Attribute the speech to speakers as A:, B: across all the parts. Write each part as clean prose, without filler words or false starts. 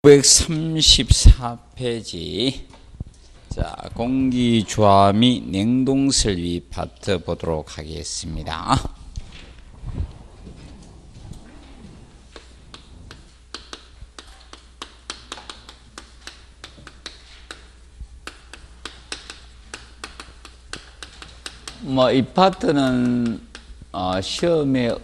A: 934페이지. 자, 공기조화 및 냉동설비 파트 보도록 하겠습니다. 이 파트는 시험에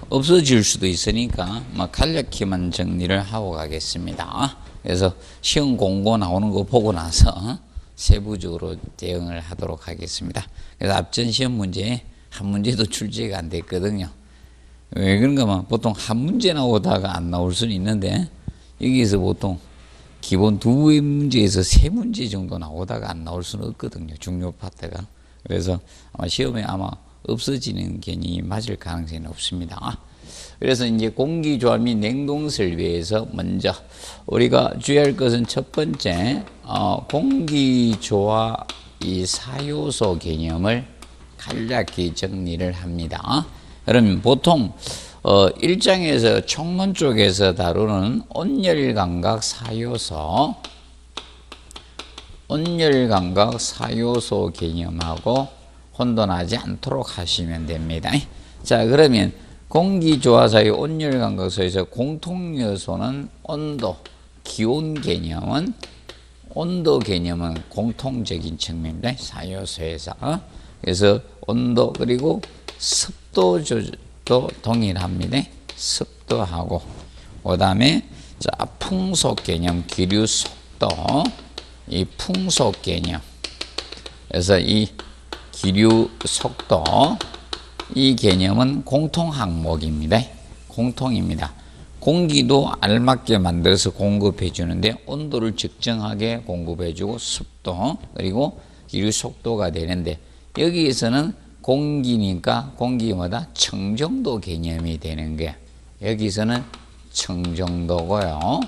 A: 없어질 수도 있으니까 간략히만 정리를 하고 가겠습니다. 그래서 시험 공고 나오는 거 보고 나서 세부적으로 대응을 하도록 하겠습니다. 그래서 앞전 시험 문제 한 문제도 출제가 안 됐거든요. 왜 그런가 하면 보통 한 문제 나오다가 안 나올 수는 있는데 여기서 보통 기본 두 문제에서 세 문제 정도 나오다가 안 나올 수는 없거든요. 중요 파트가. 그래서 시험에 아마 없어지는 개념이 맞을 가능성이 높습니다. 그래서 이제 공기조화 및 냉동설비에서 먼저 우리가 주의할 것은 첫 번째, 공기조화 이 4요소 개념을 간략히 정리를 합니다. 그러면 보통 1장에서 총론 쪽에서 다루는 온열감각 4요소, 온열감각 4요소 개념하고 혼돈하지 않도록 하시면 됩니다. 자, 그러면 공기조화사의 온열감각소에서 공통요소는 온도, 기온 개념은 공통적인 측면입니다. 4요소에서. 그래서 온도 그리고 습도도 동일합니다. 습도하고 그 다음에 자, 풍속 개념, 기류 속도, 이 풍속 개념. 그래서 이 기류 속도, 이 개념은 공통 항목입니다. 공통입니다. 공기도 알맞게 만들어서 공급해 주는데 온도를 적정하게 공급해 주고 습도 그리고 기류 속도가 되는데 여기에서는 공기니까 공기마다 청정도 개념이 되는 거야. 여기서는 청정도고요.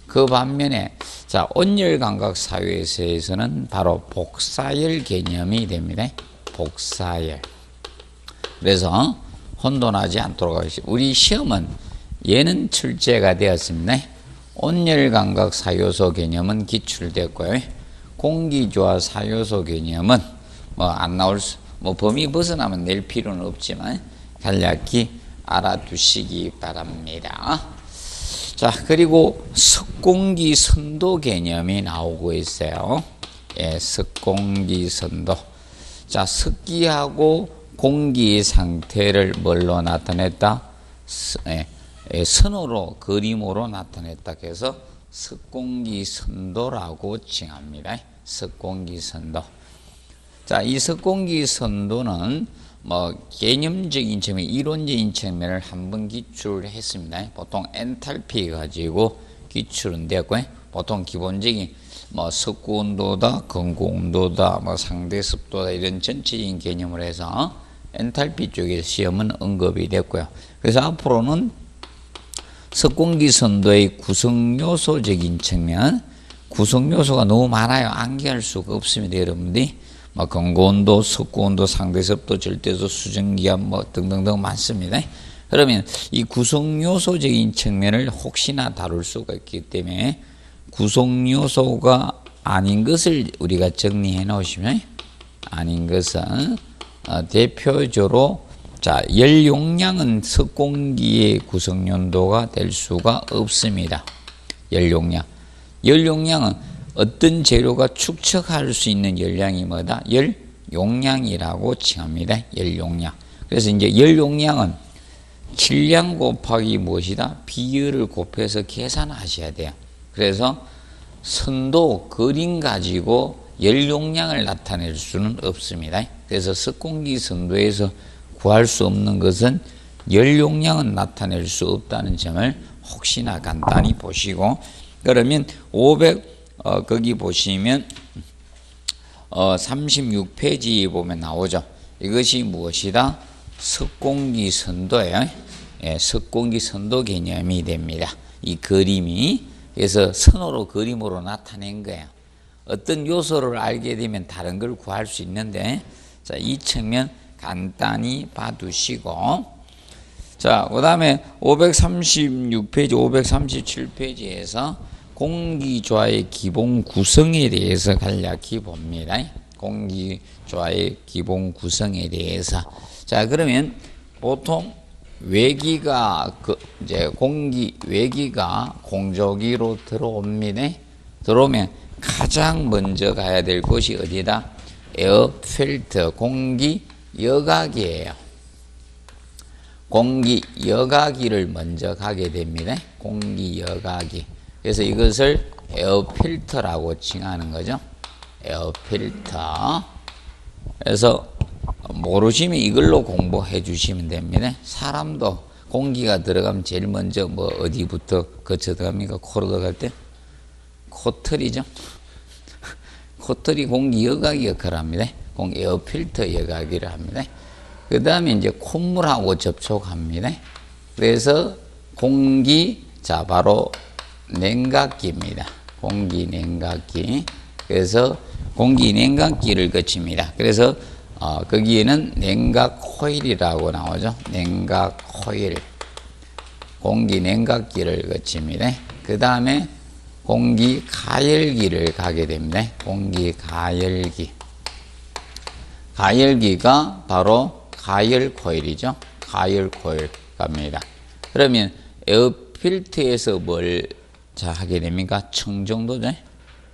A: 그 반면에 자, 온열감각 사유에서는 바로 복사열 개념이 됩니다. 복사열. 그래서 혼돈하지 않도록 하겠습니다. 우리 시험은 얘는 출제가 되었습니다. 온열감각 4요소 개념은 기출됐고요. 공기조화 4요소 개념은 안 나올 수, 범위 벗어나면 낼 필요는 없지만 간략히 알아두시기 바랍니다. 자, 그리고 습공기 선도 개념이 나오고 있어요. 예, 습공기 선도. 자, 습기하고 공기의 상태를 뭘로 나타냈다? 선호로, 그림으로 나타냈다. 그래서 습공기 선도라고 칭합니다. 습공기 선도. 자, 이 습공기 선도는 개념적인 측면, 이론적인 측면을 한번 기출을 했습니다. 보통 엔탈피 가지고 기출은 되었고요. 보통 기본적인 습구 온도다, 건고 온도다, 상대 습도다 이런 전체적인 개념을 해서 엔탈피 쪽에서 시험은 언급이 됐고요. 그래서 앞으로는 습공기 선도의 구성요소적인 측면, 구성요소가 너무 많아요. 암기할 수가 없습니다, 여러분들이. 건고온도, 습구온도, 상대습도, 절대도, 수증기압 등등등 많습니다. 그러면 이 구성요소적인 측면을 혹시나 다룰 수가 있기 때문에 구성요소가 아닌 것을 우리가 정리해 놓으시면 아닌 것은 대표적으로 자, 열용량은 습공기의 구성연도가 될 수가 없습니다. 열용량. 열용량은 어떤 재료가 축적할 수 있는 열량이 뭐다? 열용량이라고 칭합니다. 열용량. 그래서 이제 열용량은 질량 곱하기 무엇이다? 비율을 곱해서 계산하셔야 돼요. 그래서 선도, 그림 가지고 열용량을 나타낼 수는 없습니다. 그래서 습공기 선도에서 구할 수 없는 것은 열용량은 나타낼 수 없다는 점을 혹시나 간단히 보시고, 그러면 거기 보시면 36페이지 보면 나오죠. 이것이 무엇이다? 습공기 선도예요. 예, 습공기 선도 개념이 됩니다. 이 그림이. 그래서 선호로 그림으로 나타낸 거예요. 어떤 요소를 알게 되면 다른 걸 구할 수 있는데, 자, 이 측면 간단히 봐두시고, 자, 그 다음에 536페이지, 537페이지에서 공기조화의 기본 구성에 대해서 간략히 봅니다. 공기조화의 기본 구성에 대해서. 자, 그러면 보통 외기가 이제 외기가 공조기로 들어옵니다. 들어오면 가장 먼저 가야 될 곳이 어디다? 에어 필터, 공기 여과기예요. 공기 여과기를 먼저 가게 됩니다. 공기 여과기. 그래서 이것을 에어 필터라고 칭하는 거죠. 에어 필터. 그래서 모르시면 이걸로 공부해 주시면 됩니다. 사람도 공기가 들어가면 제일 먼저 뭐 어디부터 거쳐 들어갑니까? 코로 들어갈 때 코털이죠. 코털이 공기 여과기 역할을 합니다. 공기 에어 필터 여과기를 합니다. 그 다음에 이제 콧물하고 접촉합니다. 그래서 자, 바로 냉각기입니다. 공기 냉각기. 그래서 공기 냉각기를 거칩니다. 그래서 거기에는 냉각 코일이라고 나오죠. 냉각 코일. 공기 냉각기를 거칩니다. 그 다음에 공기 가열기를 가게 됩니다. 공기 가열기. 가열기가 바로 가열 코일이죠. 가열 코일 갑니다. 그러면 에어 필터에서 뭘 하게 됩니까? 청정도죠.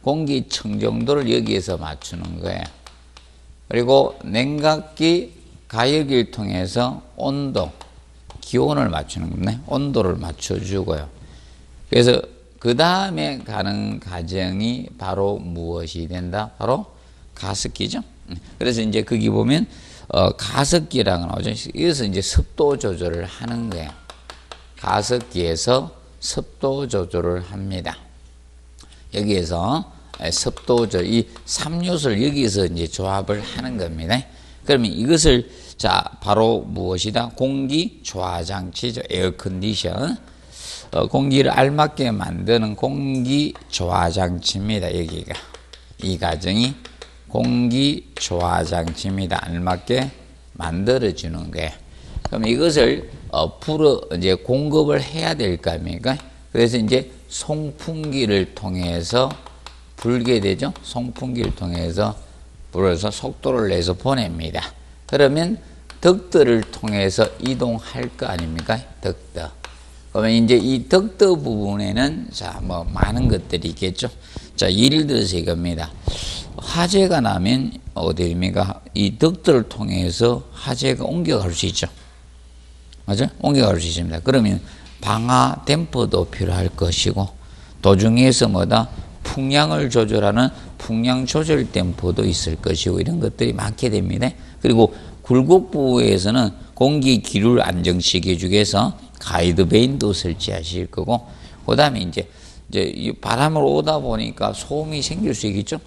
A: 공기 청정도를 여기에서 맞추는 거예요. 그리고 냉각기 가열기를 통해서 온도, 기온을 맞추는 겁니다. 온도를 맞춰주고요. 그래서 그 다음에 가는 과정이 바로 무엇이 된다? 바로 가습기죠. 그래서 이제 거기 보면 가습기라고 나오죠. 여기서 이제 습도 조절을 하는 거예요. 가습기에서 습도 조절을 합니다. 여기에서 습도 조절, 이 3요소를 여기서 이제 조합을 하는 겁니다. 그러면 이것을 바로 무엇이다? 공기 조화 장치죠. 에어 컨디션. 공기를 알맞게 만드는 공기 조화 장치입니다. 여기가 이 과정이 공기 조화 장치입니다. 알맞게 만들어 주는 거예요. 그럼 이것을 이제 공급을 해야 될 거 아닙니까? 그래서 이제 송풍기를 통해서 불게 되죠. 송풍기를 통해서 불어서 속도를 내서 보냅니다. 그러면 덕트를 통해서 이동할 거 아닙니까? 덕트. 그러면 이제 이 덕트 부분에는 뭐 많은 것들이 있겠죠. 예를 들어서 이겁니다. 화재가 나면 어디입니까? 이 덕트를 통해서 화재가 옮겨갈 수 있죠. 맞죠? 옮겨갈 수 있습니다. 그러면 방화 댐퍼도 필요할 것이고, 도중에서 풍량을 조절하는 풍량 조절 댐퍼도 있을 것이고, 이런 것들이 많게 됩니다. 그리고 굴곡부에서는 공기 기류를 안정시켜 주기 위해서 가이드 베인도 설치하실 거고, 그 다음에 이제 바람을 오다 보니까 소음이 생길 수 있겠죠.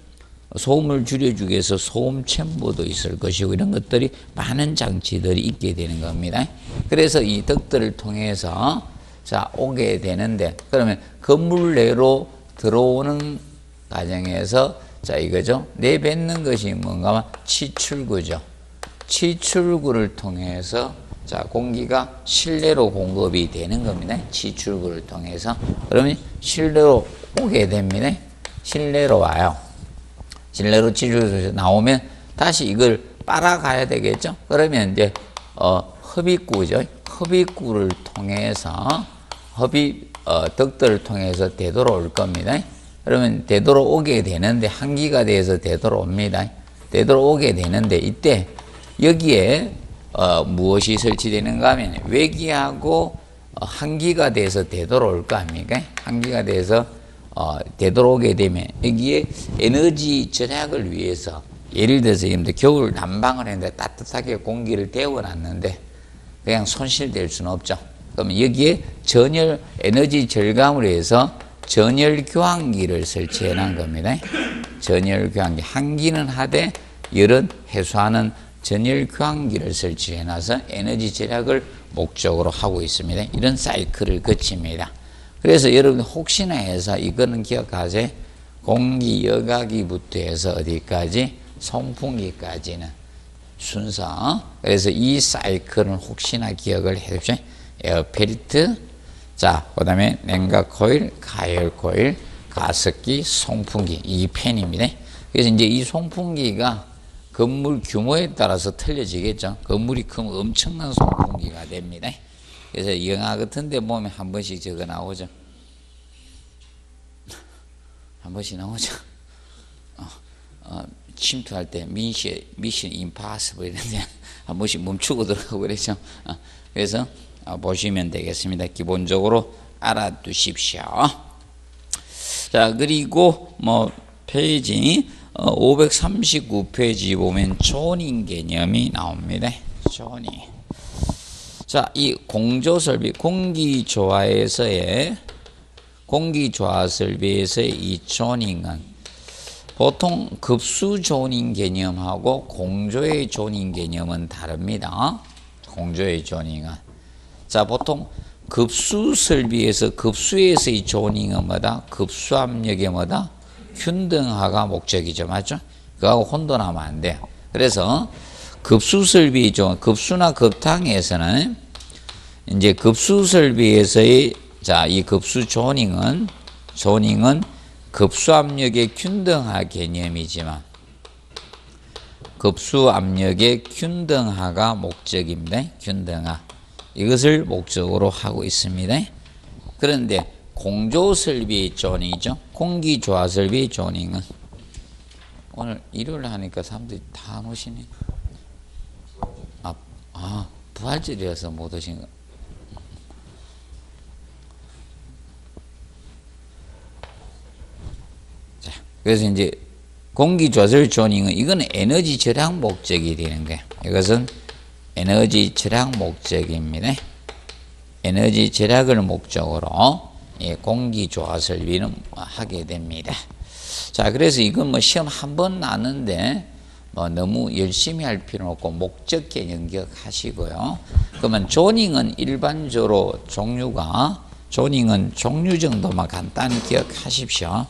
A: 소음을 줄여주기 위해서 소음 챔버도 있을 것이고, 이런 것들이 많은 장치들이 있게 되는 겁니다. 그래서 이 덕트를 통해서 오게 되는데, 그러면 건물 내로 들어오는 과정에서 이거죠. 내뱉는 것이 뭔가 하면 치출구죠. 치출구를 통해서 공기가 실내로 공급이 되는 겁니다. 치출구를 통해서. 그러면 실내로 오게 됩니다. 실내로 와요. 실내로 치출구에서 나오면 다시 이걸 빨아가야 되겠죠. 그러면 이제 흡입구죠. 흡입구를 통해서 덕트를 통해서 되돌아올 겁니다. 그러면 되돌아오게 되는데, 한기가 돼서 되돌아옵니다. 되돌아오게 되는데, 이때 여기에 무엇이 설치되는가 하면 외기하고 한기가 돼서 되돌아올 거 아닙니까? 한기가 돼서 되돌아오게 되면 여기에 에너지 절약을 위해서, 예를 들어서 겨울 난방을 했는데 따뜻하게 공기를 데워놨는데 그냥 손실될 수는 없죠. 그럼 여기에 에너지 절감을 위해서 전열 교환기를 설치해 놓은 겁니다. 전열 교환기. 한기는 하되 열은 해소하는 전열 교환기를 설치해 놔서 에너지 절약을 목적으로 하고 있습니다. 이런 사이클을 거칩니다. 그래서 여러분 혹시나 해서 이거는 기억하세요. 공기 여과기부터 해서 어디까지? 송풍기까지는 순서. 그래서 이 사이클은 혹시나 기억을 해 주십시오. 에어페리트, 자, 그 다음에 냉각 코일, 가열 코일, 가습기, 송풍기, 이 팬입니다. 그래서 이제 이 송풍기가 건물 규모에 따라서 틀려지겠죠. 건물이 크면 엄청난 송풍기가 됩니다. 그래서 영화 같은 데 보면 한 번씩 저거 나오죠. 한 번씩 나오죠. 침투할 때 미션 임파서블 이런데 한 번씩 멈추고 들어가고 그러죠. 그래서 보시면 되겠습니다. 기본적으로 알아두십시오. 자, 그리고 뭐 페이지 539페이지 보면 조닝 개념이 나옵니다. 조닝. 자, 이 공조 설비, 공기조화에서의 이 조닝은 보통 급수 조닝 개념하고 공조의 조닝 개념은 다릅니다. 공조의 조닝은. 자, 보통 급수 설비에서 급수에서의 조닝은 뭐다? 급수 압력의 뭐다? 균등화가 목적이죠. 맞죠? 그거하고 혼돈하면 안 돼요. 그래서 급수 설비죠. 급수나 급탕에서는 이제 급수 설비에서의 자, 이 급수 조닝은 급수 압력의 균등화 개념이지만 급수 압력의 균등화가 목적입니다. 균등화. 이것을 목적으로 하고 있습니다. 그런데 공조 설비 조닝이죠. 공기조화 설비 조닝은 오늘 일요일 하니까 사람들이 다 안 오시네. 부활절이어서 못 오신 거. 자, 그래서 이제 공기조화 설비 조닝은 이건 에너지 절약 목적이 되는 거예요. 이것은 에너지 절약 목적입니다. 에너지 절약을 목적으로 공기조화 설비는 하게 됩니다. 자, 그래서 이건 뭐 시험 한 번 나는데 뭐 너무 열심히 할 필요는 없고 목적 개념 기억하시고요. 그러면 조닝은 일반적으로 조닝은 종류 정도만 간단히 기억하십시오.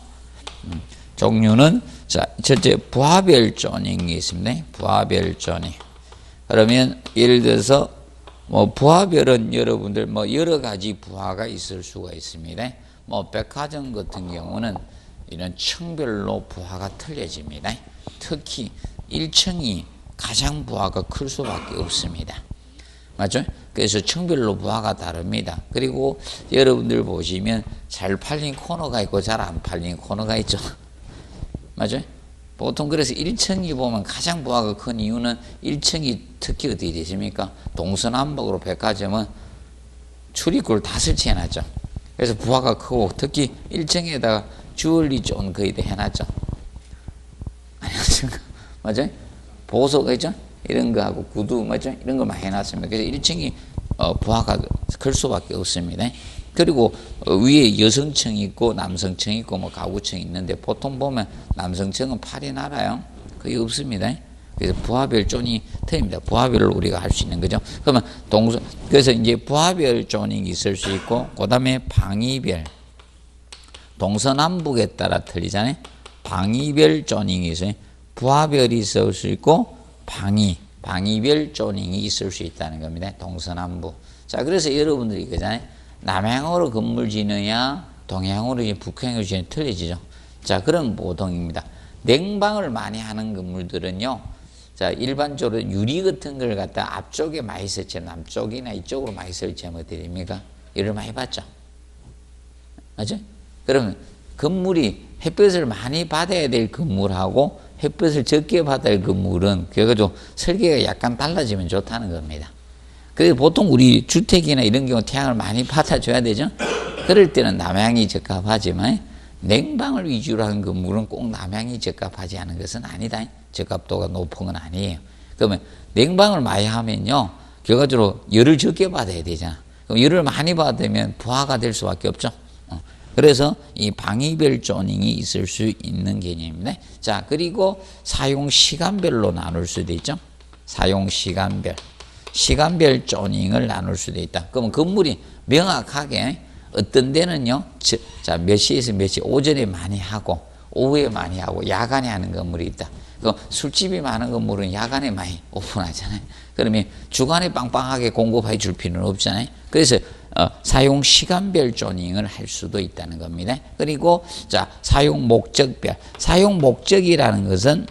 A: 종류는 자, 첫째 부하별 조닝이 있습니다. 부하별 조닝. 그러면 예를 들어서 뭐 부하별은 여러분들 뭐 여러 가지 부하가 있을 수가 있습니다. 뭐 백화점 같은 경우는 이런 층별로 부하가 틀려집니다. 특히 1층이 가장 부하가 클 수밖에 없습니다. 맞죠? 그래서 층별로 부하가 다릅니다. 그리고 여러분들 보시면 잘 팔린 코너가 있고 잘 안 팔린 코너가 있죠. 맞죠? 보통 그래서 1층이 보면 가장 부하가 큰 이유는 1층이 특히 어디 되십니까? 동서남북으로 백화점은 출입구를 다 설치해놨죠. 그래서 부하가 크고 특히 1층에다가 주얼리 존 거의 다 해놨죠. 아니었습니까? 맞아요? 보석 있죠? 이런 거 하고 구두 맞죠? 이런 거 많이 해놨습니다. 그래서 1층이 부하가 클 수밖에 없습니다. 그리고 위에 여성층이 있고 남성층이 있고 뭐 가구층이 있는데 보통 보면 남성층은 팔이 날아요. 거의 없습니다. 그래서 부하별 존이 틀립니다. 부하별로 우리가 할 수 있는 거죠. 그러면 그래서 이제 부하별 존이 있을 수 있고 그 다음에 방위별 동서남북에 따라 틀리잖아요. 방위별 조닝이 있어요. 부하별이 있을 수 있고 방위별 조닝이 있을 수 있다는 겁니다. 동서남북. 자, 그래서 여러분들이 이거잖아요. 남향으로 건물 지느냐 동향으로 북향으로 지느냐 틀려지죠. 자, 그런 보통입니다. 냉방을 많이 하는 건물들은요. 자, 일반적으로 유리 같은 걸 갖다 앞쪽에 많이 설치, 남쪽이나 이쪽으로 많이 설치하면 어떻게 됩니까? 이를 많이 받죠. 맞죠? 그러면 건물이 햇볕을 많이 받아야 될 건물하고 햇볕을 적게 받아야 할 건물은 그래가지고 설계가 약간 달라지면 좋다는 겁니다. 그래서 보통 우리 주택이나 이런 경우 태양을 많이 받아줘야 되죠. 그럴 때는 남향이 적합하지만 냉방을 위주로 하는 건물은 꼭 남향이 적합하지 않은 것은 아니다. 적합도가 높은 건 아니에요. 그러면 냉방을 많이 하면요, 결과적으로 열을 적게 받아야 되잖아. 그럼 열을 많이 받으면 부하가 될 수밖에 없죠. 그래서 이 방위별 조닝이 있을 수 있는 개념입니다. 자, 그리고 사용 시간별로 나눌 수도 있죠. 사용 시간별 조닝을 나눌 수도 있다. 그러면 건물이 명확하게 어떤 데는요, 자, 몇 시에서 몇 시, 오전에 많이 하고 오후에 많이 하고 야간에 하는 건물이 있다. 그 술집이 많은 건물은 야간에 많이 오픈하잖아요. 그러면 주간에 빵빵하게 공급해 줄 필요는 없잖아요. 그래서 사용 시간별 조닝을 할 수도 있다는 겁니다. 그리고 자, 사용 목적별. 사용 목적이라는 것은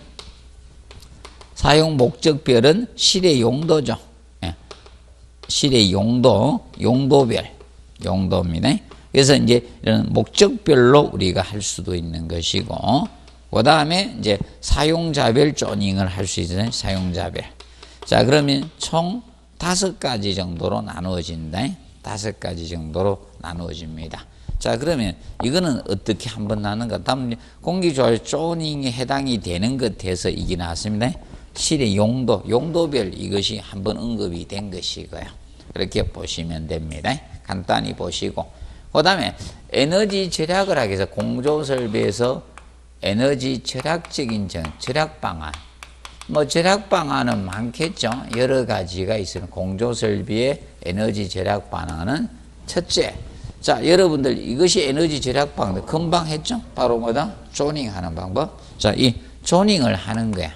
A: 사용 목적별은 실의 용도죠. 예. 실의 용도별, 용도입니다. 그래서 이제 이런 목적별로 우리가 할 수도 있는 것이고, 그 다음에 이제 사용자별 조닝을 할 수 있잖아요. 사용자별. 자, 그러면 총 5가지 정도로 나누어진다. 5가지 정도로 나누어집니다. 자, 그러면 이거는 어떻게 한번 나누는가? 다음 공기조합 조닝에 해당이 되는 것에서 이게 나왔습니다. 실의 용도별 이것이 한번 언급이 된 것이고요. 그렇게 보시면 됩니다. 간단히 보시고, 그 다음에 에너지 절약을 하기 위해서 공조설비에서 에너지 절약적인 절약 방안. 뭐 절약 방안은 많겠죠. 여러 가지가 있어요. 공조설비의 에너지 절약 방안은 첫째. 자, 여러분들 이것이 에너지 절약 방안 금방 했죠. 바로 뭐다? 조닝하는 방법. 자, 이 조닝을 하는 거야.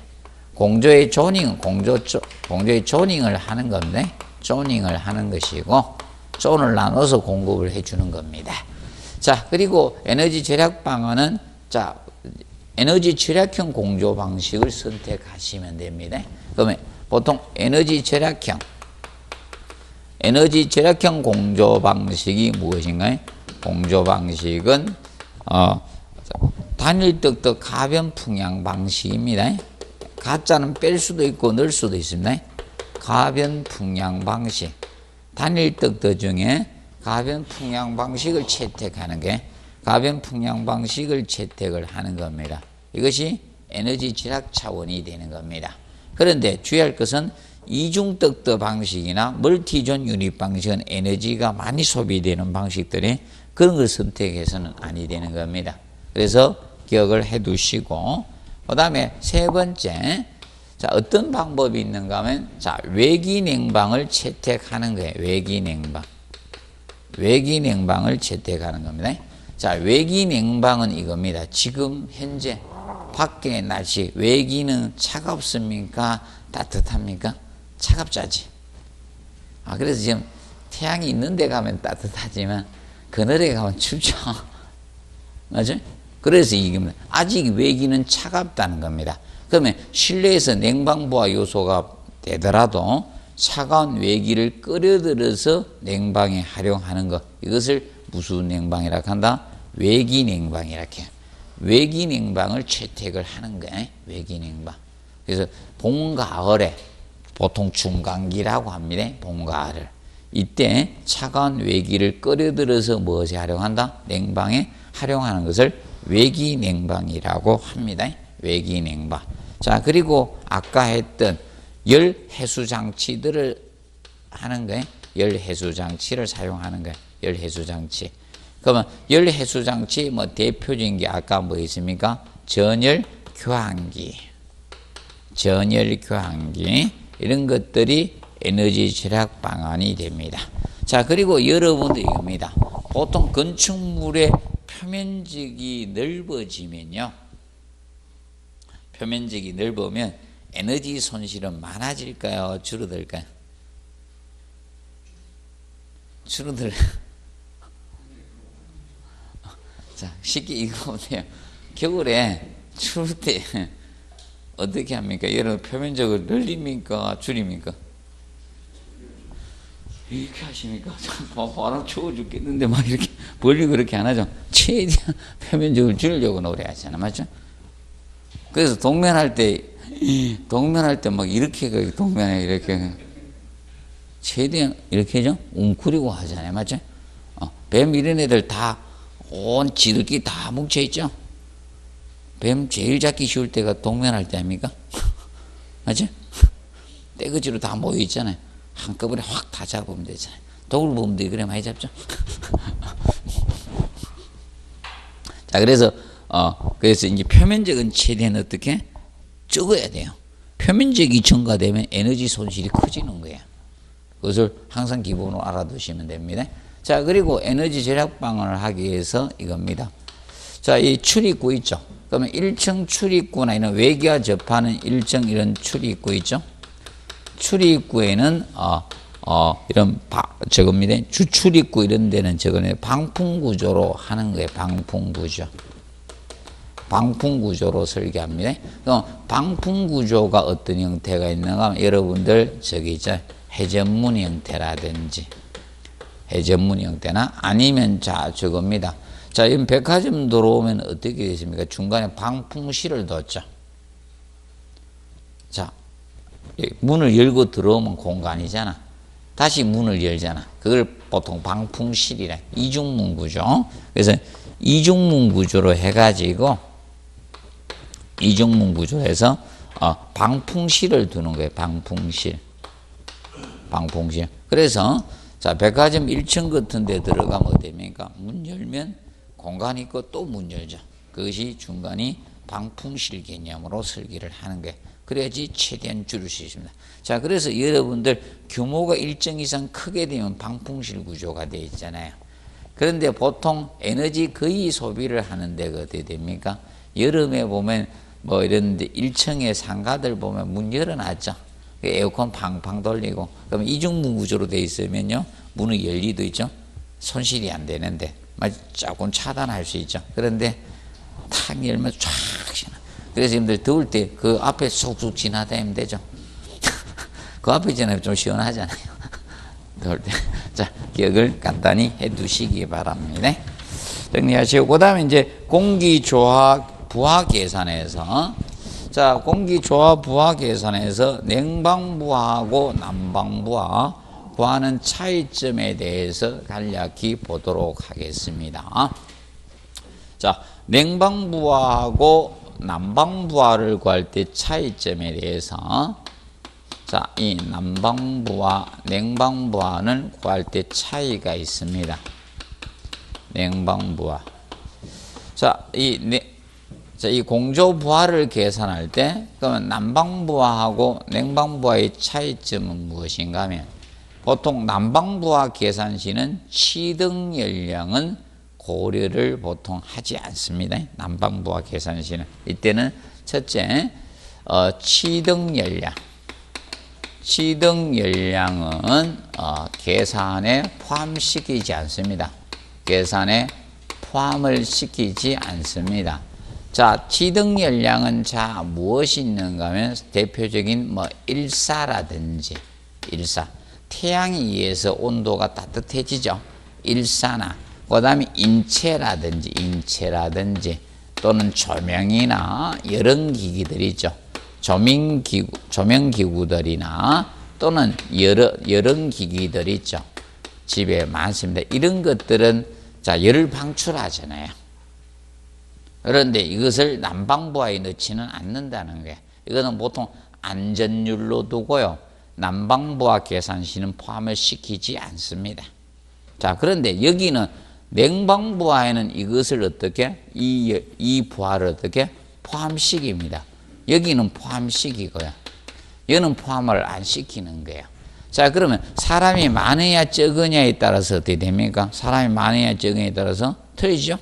A: 공조의 조닝은 공조의 조닝을 하는 건데, 조닝을 하는 것이고, 존을 나눠서 공급을 해주는 겁니다. 자, 그리고 에너지 절약 방안은 자, 에너지 절약형 공조 방식을 선택하시면 됩니다. 그러면 보통 에너지 절약형 공조 방식이 무엇인가요? 공조 방식은 단일떡떡 가변 풍량 방식입니다. 가짜는 뺄 수도 있고 넣을 수도 있습니다. 가변 풍량 방식. 단일떡떡 중에 가변 풍량 방식을 채택하는 게 가변 풍량 방식을 채택을 하는 겁니다. 이것이 에너지 절약 차원이 되는 겁니다. 그런데 주의할 것은 이중떡떡 방식이나 멀티존 유닛 방식은 에너지가 많이 소비되는 방식들이 그런 걸 선택해서는 아니 되는 겁니다. 그래서 기억을 해 두시고, 그 다음에 세 번째, 자, 어떤 방법이 있는가 하면, 자, 외기냉방을 채택하는 거예요. 외기냉방을 채택하는 겁니다. 자, 외기냉방은 이겁니다. 지금 현재 밖에 날씨, 외기는 차갑습니까? 따뜻합니까? 차갑자지. 그래서 지금 태양이 있는 데 가면 따뜻하지만 그늘에 가면 춥죠. 맞아요? 그래서 이게 아직 외기는 차갑다는 겁니다. 그러면 실내에서 냉방부하 요소가 되더라도 차가운 외기를 끌어들여서 냉방에 활용하는 것, 이것을 무슨 냉방이라 한다? 외기냉방이라 해요. 외기냉방을 채택을 하는 거예요. 외기냉방. 그래서 봄, 가을에 보통 중간기라고 합니다. 봄, 가을. 이때 차가운 외기를 끌어들여서 무엇에 활용한다? 냉방에 활용하는 것을 외기냉방이라고 합니다. 외기냉방. 자, 그리고 아까 했던 열 해수 장치들을 하는 거예요. 열 해수 장치를 사용하는 거예요. 열 해수 장치. 그러면 열 해수 장치 뭐 대표적인 게 아까 뭐 있습니까? 전열 교환기. 전열 교환기. 이런 것들이 에너지 절약 방안이 됩니다. 자, 그리고 여러분들 이겁니다. 보통 건축물의 표면적이 넓어지면요. 표면적이 넓으면 에너지 손실은 많아질까요? 줄어들까요? 줄어들. 자, 쉽게 이거 보세요. 겨울에 추울 때 어떻게 합니까? 여러분 표면적을 늘립니까? 줄입니까? 이렇게 하십니까? 바람 추워 죽겠는데 막 이렇게 멀리 그렇게 안 하죠. 최대한 표면적을 줄이려고 노래하잖아, 맞죠? 그래서 동면할 때 막 이렇게 동면에 이렇게 최대한 이렇게 좀 웅크리고 하잖아요, 맞죠? 뱀 이런 애들 다 온 지들끼리 다 뭉쳐 있죠. 뱀 제일 잡기 쉬울 때가 동면할 때 아닙니까? 맞죠? 떼거지로 다 모여 있잖아요. 한꺼번에 확 다 잡으면 되잖아요. 도굴범들이 그래 많이 잡죠. 자, 그래서 이제 표면적은 최대한 어떻게 적어야 돼요. 표면적이 증가되면 에너지 손실이 커지는 거예요. 그것을 항상 기본으로 알아두시면 됩니다. 자, 그리고 에너지 절약 방안을 하기 위해서 이겁니다. 자, 이 출입구 있죠. 그러면 1층 출입구나 이런 외기와 접하는 1층 이런 출입구 있죠. 출입구에는 이런 저겁니다. 주출입구 이런 데는 저거는 방풍 구조로 하는 거예요. 방풍 구조. 방풍 구조로 설계합니다. 그럼 방풍 구조가 어떤 형태가 있는가 하면 여러분들 저기 있죠. 회전문 형태라든지 회전문 형태나 아니면 자 저겁니다. 자, 이 백화점 들어오면 어떻게 되십니까? 중간에 방풍실을 뒀죠. 자, 문을 열고 들어오면 공간이잖아. 다시 문을 열잖아. 그걸 보통 방풍실이라 이중문 구조. 그래서 이중문 구조로 해가지고 이중문 구조에서 방풍실을 두는 거예요. 방풍실. 방풍실. 그래서 자, 백화점 1층 같은 데 들어가면 어떻습니까? 문 열면 공간이 있고 또 문 열죠. 그것이 중간이 방풍실 개념으로 설계를 하는 거예요. 그래야지 최대한 줄일 수 있습니다. 자, 그래서 여러분들 규모가 일정 이상 크게 되면 방풍실 구조가 되어 있잖아요. 그런데 보통 에너지 거의 소비를 하는 데가 어떻게 됩니까? 여름에 보면 뭐 이런 데 1층에 상가들 보면 문 열어놨죠. 에어컨 팡팡 돌리고. 그럼 이중문 구조로 되어 있으면요. 문의 열리도 있죠. 손실이 안 되는데 조금 차단할 수 있죠. 그런데 탁 열면 쫙 지나. 그래서 여러분들 더울 때 그 앞에 쏙쏙 지나다니면 되죠. 그 앞에 지나면 좀 시원하잖아요. 더울 때. 자, 기억을 간단히 해 두시기 바랍니다. 정리하시고, 그 다음에 이제 공기조화 부하 계산에서, 자, 공기조화 부하 계산에서 냉방부하고 난방부하, 부하는 차이점에 대해서 간략히 보도록 하겠습니다. 자, 냉방부하고 난방부하를 구할 때 차이점에 대해서, 자, 이 난방부하, 냉방부하는 구할 때 차이가 있습니다. 냉방부하. 자, 이 공조부하를 계산할 때, 그러면 난방부하하고 냉방부하의 차이점은 무엇인가 하면, 보통 난방부하 계산 시는 치등 열량은 고려를 보통 하지 않습니다. 난방부하 계산 시는. 이때는 첫째, 치등 열량. 치등 열량은 계산에 포함시키지 않습니다. 계산에 포함을 시키지 않습니다. 자, 치등 열량은 자 무엇이 있는가 하면 대표적인 뭐 일사라든지 일사. 태양에 의해서 온도가 따뜻해지죠. 일사나 그 다음에 인체라든지 또는 조명이나 여론기기들 있죠. 조명기구들이나 또는 여론기기들 있죠. 집에 많습니다. 이런 것들은 자 열을 방출하잖아요. 그런데 이것을 난방부하에 넣지는 않는다는 거예요. 이거는 보통 안전율로 두고요. 난방부하 계산 시는 포함을 시키지 않습니다. 자, 그런데 여기는 냉방부하에는 이것을 어떻게 이 부하를 어떻게 포함시킵니다. 여기는 포함시키고요. 여기는 포함을 안 시키는 거예요. 자, 그러면 사람이 많으냐 적으냐에 따라서 어떻게 됩니까? 사람이 많으냐 적으냐에 따라서 틀리죠?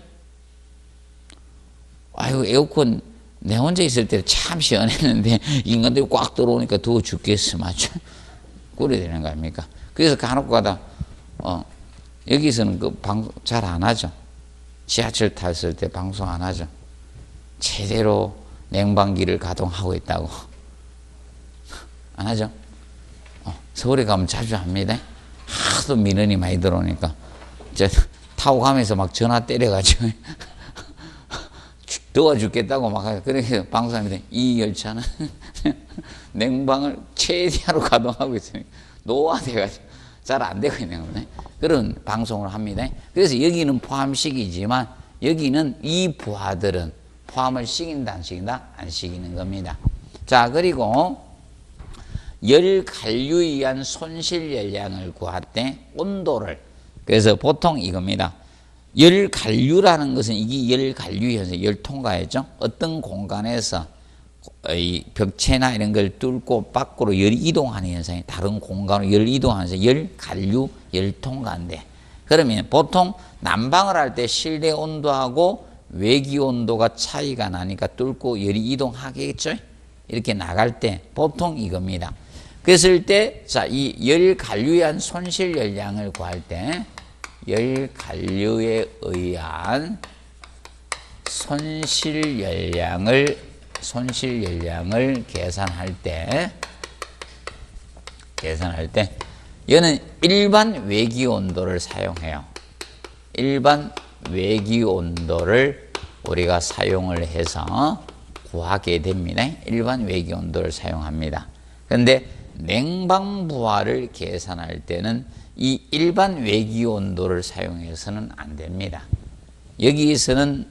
A: 아이고, 에어컨 내 혼자 있을 때 참 시원했는데 인간들이 꽉 들어오니까 더워 죽겠어. 맞죠? 그래야 되는 거 아닙니까? 그래서 간혹 가다 여기서는 그 방송 잘 안 하죠. 지하철 탔을 때 방송 안 하죠. 제대로 냉방기를 가동하고 있다고. 안 하죠? 서울에 가면 자주 합니다. 하도 민원이 많이 들어오니까. 타고 가면서 막 전화 때려가지고. 더워 죽겠다고 막 하죠. 그래서 방송합니다. 이 열차는 냉방을 최대한으로 가동하고 있으니까 노화돼가지고 잘 안 되고 있는 겁니다. 그런 방송을 합니다. 그래서 여기는 포함시키지만 여기는 이 부하들은 포함을 시킨다 안 시킨다? 안 시키는 겁니다. 자, 그리고 열 간류에 의한 손실 열량을 구할 때 온도를, 그래서 보통 이겁니다. 열 간류라는 것은 이게 열 간류 현상, 열 통과했죠. 어떤 공간에서 이 벽체나 이런 걸 뚫고 밖으로 열이 이동하는 현상이 다른 공간으로 열 이동하는 현상, 열 간류, 열 통과인데, 그러면 보통 난방을 할 때 실내 온도하고 외기 온도가 차이가 나니까 뚫고 열이 이동하겠죠. 이렇게 나갈 때 보통 이겁니다. 그랬을 때, 자, 이 열 간류에 의한 손실 열량을 구할 때, 열 간류에 의한 손실 열량을 계산할 때, 얘는 일반 외기 온도를 사용해요. 일반 외기 온도를 우리가 사용을 해서 구하게 됩니다. 일반 외기 온도를 사용합니다. 그런데 냉방부하를 계산할 때는 이 일반 외기 온도를 사용해서는 안 됩니다. 여기에서는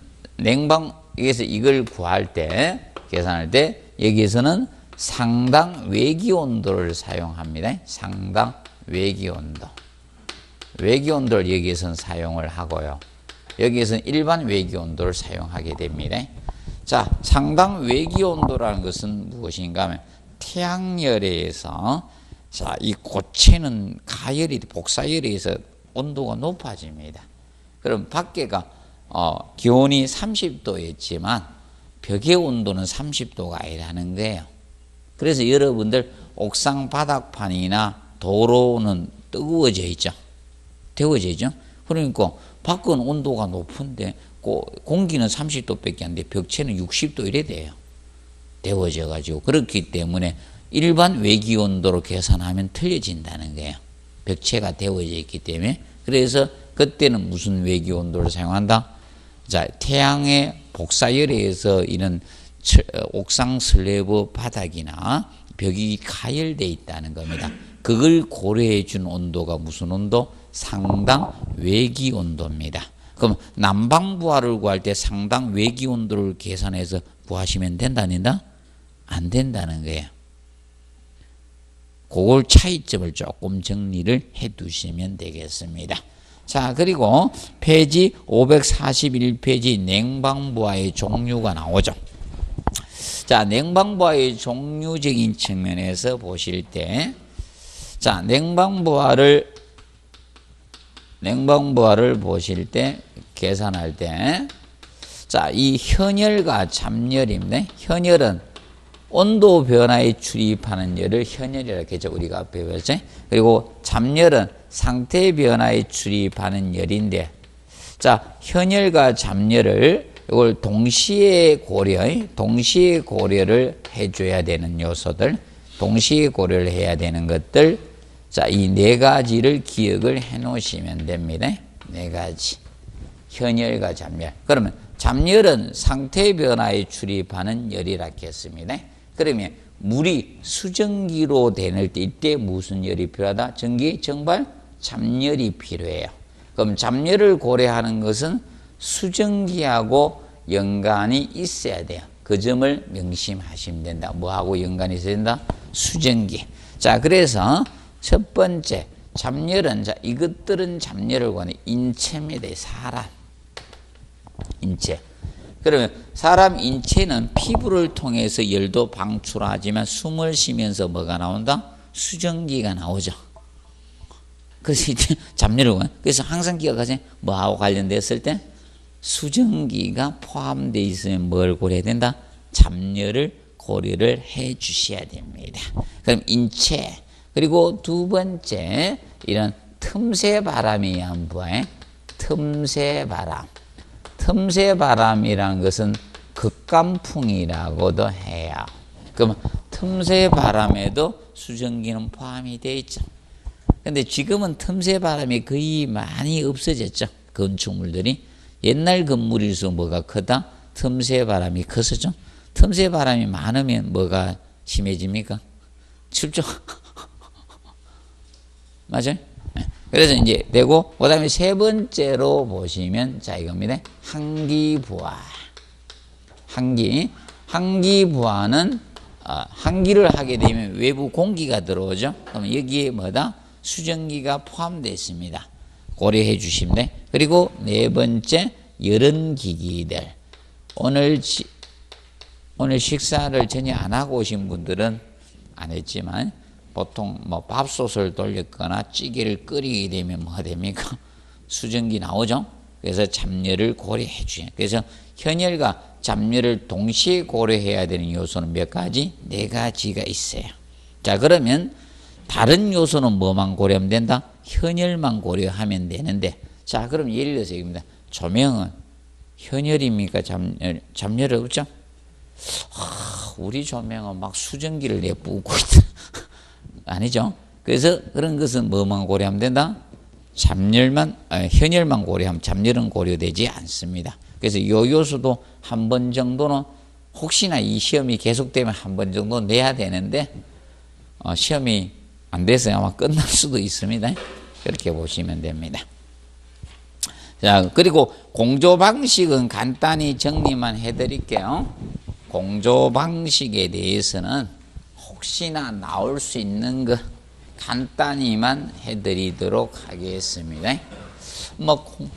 A: 여기서 이걸 구할 때, 계산할 때, 여기에서는 상당 외기 온도를 사용합니다. 상당 외기 온도. 외기 온도를 여기에서는 사용을 하고요. 여기에서는 일반 외기 온도를 사용하게 됩니다. 자, 상당 외기 온도라는 것은 무엇인가 하면 태양열에 의해서, 자, 이 고체는 가열이, 복사열에 의해서 온도가 높아집니다. 그럼 밖에가 기온이 30도였지만 벽의 온도는 30도가 아니라는 거예요. 그래서 여러분들 옥상 바닥판이나 도로는 뜨거워져 있죠. 데워져 있죠. 그러니까 밖은 온도가 높은데 공기는 30도밖에 안 돼. 벽체는 60도 이래 돼요. 데워져 가지고. 그렇기 때문에 일반 외기 온도로 계산하면 틀려진다는 거예요. 벽체가 데워져 있기 때문에. 그래서 그때는 무슨 외기 온도를 사용한다? 자, 태양의 복사열에 의해서 이런 옥상 슬래브 바닥이나 벽이 가열되어 있다는 겁니다. 그걸 고려해 준 온도가 무슨 온도? 상당 외기 온도입니다. 그럼 난방부하를 구할 때 상당 외기 온도를 계산해서 구하시면 된다는가? 안 된다는 거예요. 그걸 차이점을 조금 정리를 해 두시면 되겠습니다. 자, 그리고 페이지 541페이지 냉방부하의 종류가 나오죠. 자, 냉방부하의 종류적인 측면에서 보실 때, 자, 냉방부하를 보실 때, 계산할 때, 자, 이 현열과 잡열입니다. 현열은 온도 변화에 출입하는 열을 현열이라고 했죠. 우리가 앞에 배웠죠. 그리고 잡열은 상태 변화에 출입하는 열인데, 자, 현열과 잡열을 이걸 동시에 고려를 해줘야 되는 요소들, 동시에 고려를 해야 되는 것들, 자, 이 네 가지를 기억을 해 놓으시면 됩니다. 네 가지. 현열과 잡열. 그러면 잡열은 상태 변화에 출입하는 열이라 했습니다. 그러면 물이 수증기로 되는 때 이때 무슨 열이 필요하다? 전기, 정발, 잡열이 필요해요. 그럼 잡열을 고려하는 것은 수증기하고 연관이 있어야 돼요. 그 점을 명심하시면 된다. 뭐하고 연관이 있어야 된다? 수증기. 자, 그래서 첫 번째 잡열은, 자, 이것들은 잡열을 구하는 인체입니다. 사람 인체. 그러면 사람 인체는 피부를 통해서 열도 방출하지만 숨을 쉬면서 뭐가 나온다? 수증기가 나오죠. 그래서 잡열을 구하는. 그래서 항상 기억하세요. 뭐하고 관련됐을 때 수증기가 포함되어 있으면 뭘 고려해야 된다? 잡열을 고려를 해 주셔야 됩니다. 그럼 인체. 그리고 두 번째, 이런 틈새 바람에 의한 부하의 틈새 바람. 틈새 바람이라는 것은 극간풍이라고도 해요. 그럼 틈새 바람에도 수증기는 포함이 되어 있죠. 근데 지금은 틈새 바람이 거의 많이 없어졌죠. 건축물들이. 옛날 건물일수록 뭐가 크다? 틈새 바람이 커서죠. 틈새 바람이 많으면 뭐가 심해집니까? 춥죠. 맞아요? 그래서 이제 되고, 그 다음에 세 번째로 보시면, 자, 이겁니다. 한기부하. 한기부하는, 한기를 하게 되면 외부 공기가 들어오죠. 그럼 여기에 뭐다? 수증기가 포함되어 있습니다. 고려해 주시면 돼. 그리고 네 번째, 여론기기들. 오늘 식사를 전혀 안 하고 오신 분들은 안 했지만, 보통 뭐 밥솥을 돌렸거나 찌개를 끓이게 되면 뭐가 됩니까? 수증기 나오죠? 그래서 잡열을 고려해 주세요. 그래서 현열과 잡열을 동시에 고려해야 되는 요소는 몇 가지? 네 가지가 있어요. 자, 그러면 다른 요소는 뭐만 고려하면 된다? 현열만 고려하면 되는데, 자, 그럼 예를 들어서 이겁니다. 조명은 현열입니까? 잡열 없죠? 우리 조명은 막 수증기를 내뿜고 있다. 아니죠? 그래서 그런 것은 뭐만 고려하면 된다? 현열만 고려하면 잡열은 고려되지 않습니다. 그래서 이 요소도 한 번 정도는 혹시나 이 시험이 계속되면 한 번 정도 내야 되는데 시험이 안 돼서 아마 끝날 수도 있습니다. 그렇게 보시면 됩니다. 자, 그리고 공조 방식은 간단히 정리만 해드릴게요. 공조 방식에 대해서는 혹시나 나올 수 있는 것 간단히만 해드리도록 하겠습니다.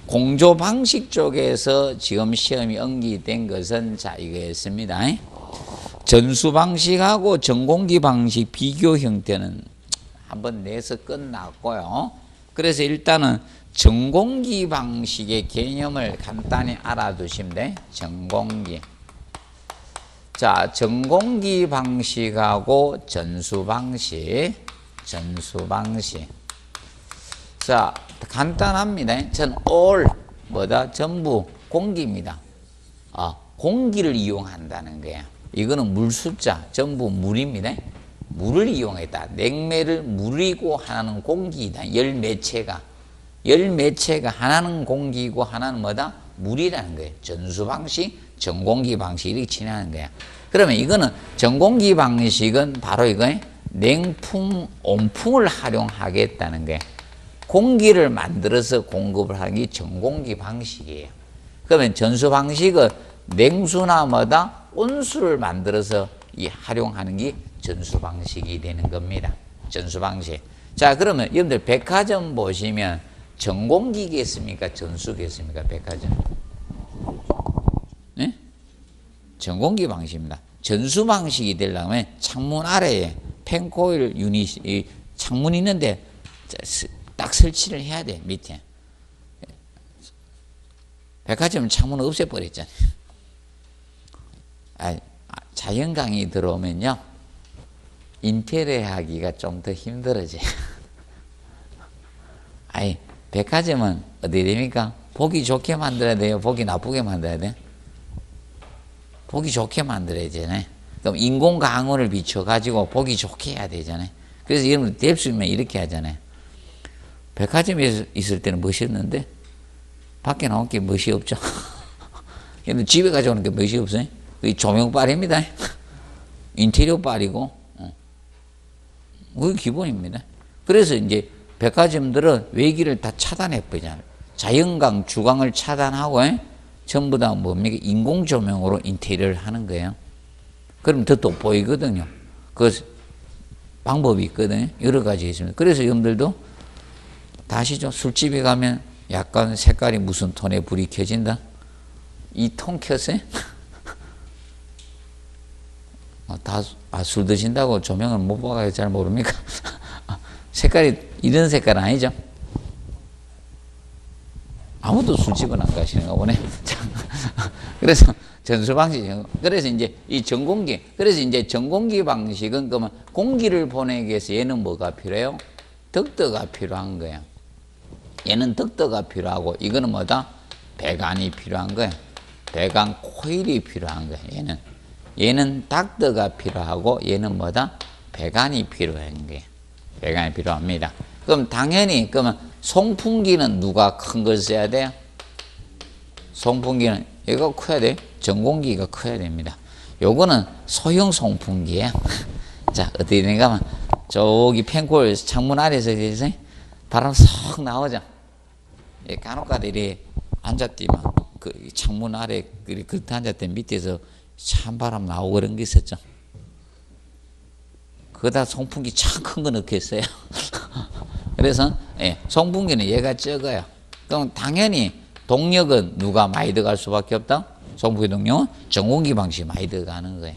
A: 공조 방식 쪽에서 지금 시험이 언기된 것은 자, 이거였습니다. 전수 방식하고 전공기 방식 비교 형태는 한번 내서 끝났고요. 그래서 일단은 전공기 방식의 개념을 간단히 알아두시면 돼. 전공기. 자, 전공기 방식하고 전수 방식. 자, 간단합니다. 전 전부 공기입니다. 공기를 이용한다는 거야. 이거는 물 숫자, 전부 물입니다. 물을 이용했다. 냉매를 물이고 하나는 공기이다. 열 매체가 하나는 공기고 하나는 뭐다? 물이라는 거예요. 전수 방식, 전공기 방식 이렇게 진행하는 거야. 그러면 이거는 전공기 방식은 바로 이거예요. 냉풍, 온풍을 활용하겠다는 거예요. 공기를 만들어서 공급을 하기 전공기 방식이에요. 그러면 전수 방식은 냉수나 뭐다? 온수를 만들어서 활용하는 게 전수 방식이 되는 겁니다. 전수 방식. 자, 그러면 여러분들 백화점 보시면 전공기겠습니까? 전수겠습니까? 백화점. 네? 전공기 방식입니다. 전수 방식이 되려면 창문 아래에 펜코일 유닛이 창문이 있는데 딱 설치를 해야 돼. 밑에. 백화점 창문을 없애버렸잖아요. 자연광이 들어오면요 인테리어 하기가 좀 더 힘들어져요. 백화점은 어디 됩니까? 보기 좋게 만들어야 돼요? 보기 나쁘게 만들어야 돼요? 보기 좋게 만들어야 되잖아요. 그럼 인공광원을 비춰가지고 보기 좋게 해야 되잖아요. 그래서 여러분 될 수 있으면 이렇게 하잖아요. 백화점에 있을 때는 멋있는데 밖에 나온 게 멋이 없죠. 근데 집에 가져오는 게 멋이 없어요. 조명빨입니다. 인테리어 빨이고 그게 기본입니다. 그래서 이제 백화점들은 외기를 다 차단해 버리잖아요. 자연광, 주광을 차단하고 전부 다 뭡니까? 인공 조명으로 인테리어를 하는 거예요. 그럼 더 돋보이거든요. 그 방법이 있거든요. 여러 가지 있습니다. 그래서 여러분들도 다 아시죠? 술집에 가면 약간 색깔이 무슨 톤의 불이 켜진다? 이 톤 켰어요? 술 드신다고 조명을 못 봐서 잘 모릅니까? 색깔이 이런 색깔 아니죠? 아무도 술집은 안 가시는가 보네. 그래서 전수 방식, 그래서 이제 이 전공기, 그래서 이제 전공기 방식은 그러면 공기를 보내기 위해서 얘는 뭐가 필요해요? 덕터가 필요한 거예요. 얘는 덕터가 필요하고 이거는 뭐다? 배관이 필요한 거예요. 배관 코일이 필요한 거예요. 얘는 닥터가 필요하고 얘는 뭐다? 배관이 필요한 거예요. 배관이 필요합니다. 그럼 당연히 그러면 송풍기는 누가 큰 걸 써야 돼요? 송풍기는 얘가 커야 돼요. 전공기가 커야 됩니다. 요거는 소형 송풍기예요. 자, 어떻게 되는가 하면 저기 펜콜 창문 아래에서 바람 쏙 나오죠. 간혹가들이 앉았더만 그 창문 아래 그렇게 앉았더니 밑에서 찬바람 나오고 그런 게 있었죠. 그거다 송풍기 참 큰 거 넣겠어요. 그래서 송풍기는 얘가 적어요. 그럼 당연히 동력은 누가 많이 들어갈 수밖에 없다? 송풍기 동력은 전공기 방식이 많이 들어가는 거예요.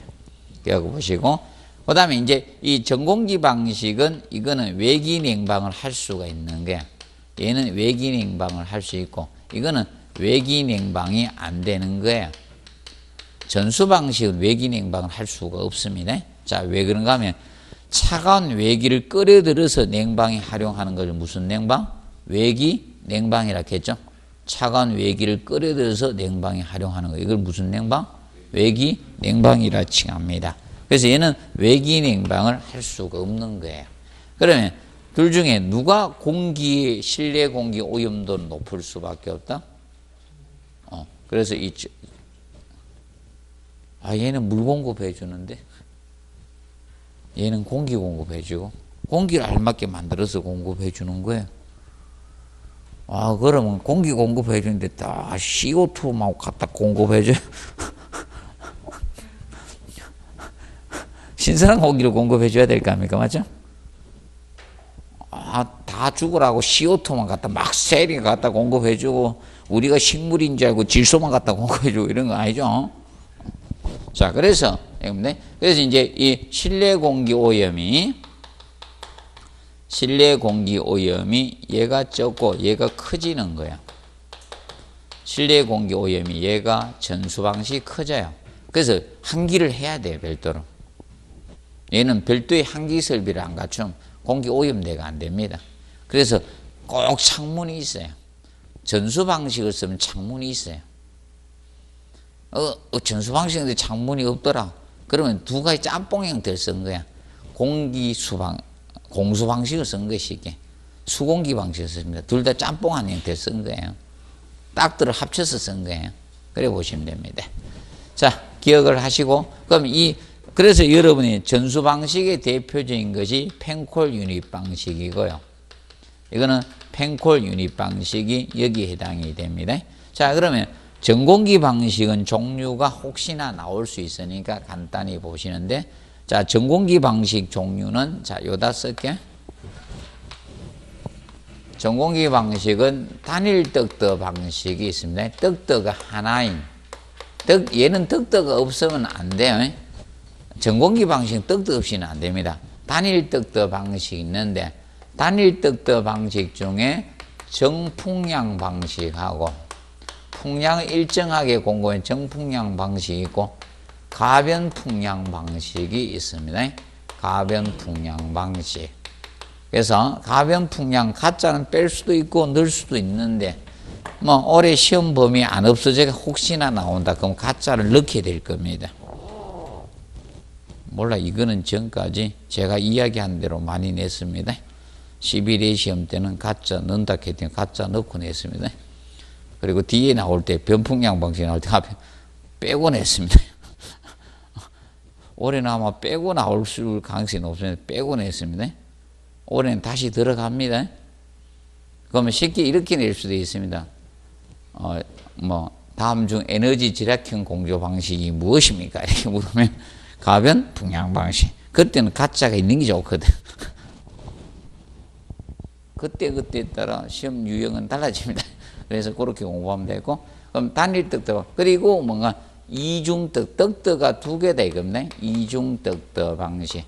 A: 그거 보시고 그 다음에 이제 이 전공기 방식은 이거는 외기 냉방을 할 수가 있는 게 얘는 외기 냉방을 할 수 있고 이거는 외기 냉방이 안 되는 거예요. 전수 방식은 외기 냉방을 할 수가 없습니다. 자, 왜 그런가 하면 차가운 외기를 끓여들여서 냉방에 활용하는 것을 무슨 냉방? 외기 냉방이라 했죠. 차가운 외기를 끓여들여서 냉방에 활용하는 거. 이걸 무슨 냉방? 외기 냉방이라 칭합니다. 그래서 얘는 외기 냉방을 할 수가 없는 거예요. 그러면 둘 중에 누가 실내 공기 오염도를 높일 수밖에 없다? 그래서 얘는 물 공급해 주는데 얘는 공기 공급해 주고 공기를 알맞게 만들어서 공급해 주는 거예요. 그러면 공기 공급해 주는데 다 CO2만 갖다 공급해 줘요. 신선한 공기를 공급해 줘야 될 거 아닙니까? 맞죠? 다 죽으라고 CO2만 갖다 막 세리 갖다 공급해 주고 우리가 식물인 줄 알고 질소만 갖다 공급해 주고 이런 거 아니죠? 자, 그래서 이제 이 실내 공기 오염이 얘가 적고 얘가 커지는 거야. 실내 공기 오염이 얘가 전수 방식이 커져요. 그래서 환기를 해야 돼요, 별도로. 얘는 별도의 환기 설비를 안 갖추면 공기 오염대가 안 됩니다. 그래서 꼭 창문이 있어요. 전수 방식을 쓰면 창문이 있어요. 전수 방식인데 창문이 없더라. 그러면 두 가지 짬뽕 형태를 쓴 거야. 공수 방식을 쓴 것이 이게 수공기 방식을 씁니다. 둘 다 짬뽕한 형태를 쓴 거예요. 딱들을 합쳐서 쓴 거예요. 그래 보시면 됩니다. 자, 기억을 하시고 그래서 여러분이 전수 방식의 대표적인 것이 펜콜 유닛 방식이고요. 이거는 펜콜 유닛 방식이 여기에 해당이 됩니다. 자, 그러면 전공기 방식은 종류가 혹시나 나올 수 있으니까 간단히 보시는데, 자, 전공기 방식 종류는 자, 요 5개. 전공기 방식은 단일 덕더 방식이 있습니다. 덕더가 하나인. 얘는 덕더가 없으면 안 돼요. 전공기 방식은 덕더 없이는 안 됩니다. 단일 덕더 방식이 있는데, 단일 덕더 방식 중에 정풍량 방식하고 풍량을 일정하게 공급한 정풍량 방식이 있고 가변 풍량 방식이 있습니다. 가변 풍량 방식. 그래서 가변 풍량 가짜는 뺄 수도 있고 넣을 수도 있는데 올해 시험 범위 안 없어져가 혹시나 나온다 그럼 가짜를 넣게 될 겁니다. 몰라, 이거는 전까지 제가 이야기한 대로 많이 냈습니다. 11회 시험 때는 가짜 넣는다 했더니 가짜 넣고 냈습니다. 그리고 뒤에 나올 때 변풍량 방식 나올 때 앞에 빼고 냈습니다. 올해는 아마 빼고 나올 가능성이 높습니다. 빼고 냈습니다. 올해는 다시 들어갑니다. 그러면 쉽게 이렇게 낼 수도 있습니다. 다음 중 에너지 절약형 공조 방식이 무엇입니까? 이렇게 물으면 가변 풍량 방식. 그때는 가짜가 있는 게 좋거든. 그때 따라 시험 유형은 달라집니다. 그래서 그렇게 공부하면 되고, 그럼 단일 덕더, 그리고 뭔가 이중덕, 덕더가 2개다 이겁니다. 이중덕더 방식.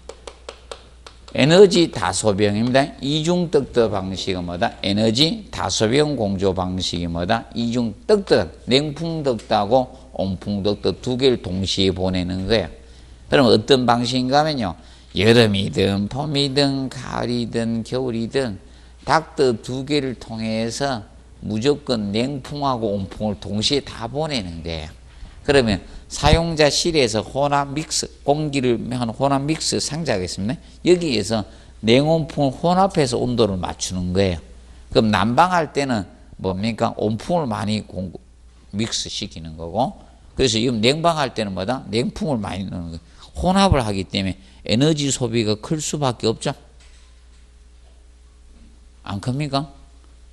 A: 에너지 다소병입니다. 이중덕더 방식은 뭐다? 에너지 다소병 공조 방식이 뭐다? 이중덕더, 냉풍덕더하고 온풍덕더 2개를 동시에 보내는 거예요. 그럼 어떤 방식인가 하면요, 여름이든 봄이든 가을이든 겨울이든 닥터 2개를 통해서 무조건 냉풍하고 온풍을 동시에 다 보내는 거예요. 그러면 사용자실에서 혼합 믹스, 공기를 한 혼합 믹스 상자가 있습니다. 여기에서 냉온풍을 혼합해서 온도를 맞추는 거예요. 그럼 난방할 때는 뭡니까? 온풍을 많이 믹스 시키는 거고, 그래서 지금 냉방할 때는 뭐다? 냉풍을 많이 넣는 거예요. 혼합을 하기 때문에 에너지 소비가 클 수밖에 없죠. 안 큽니까?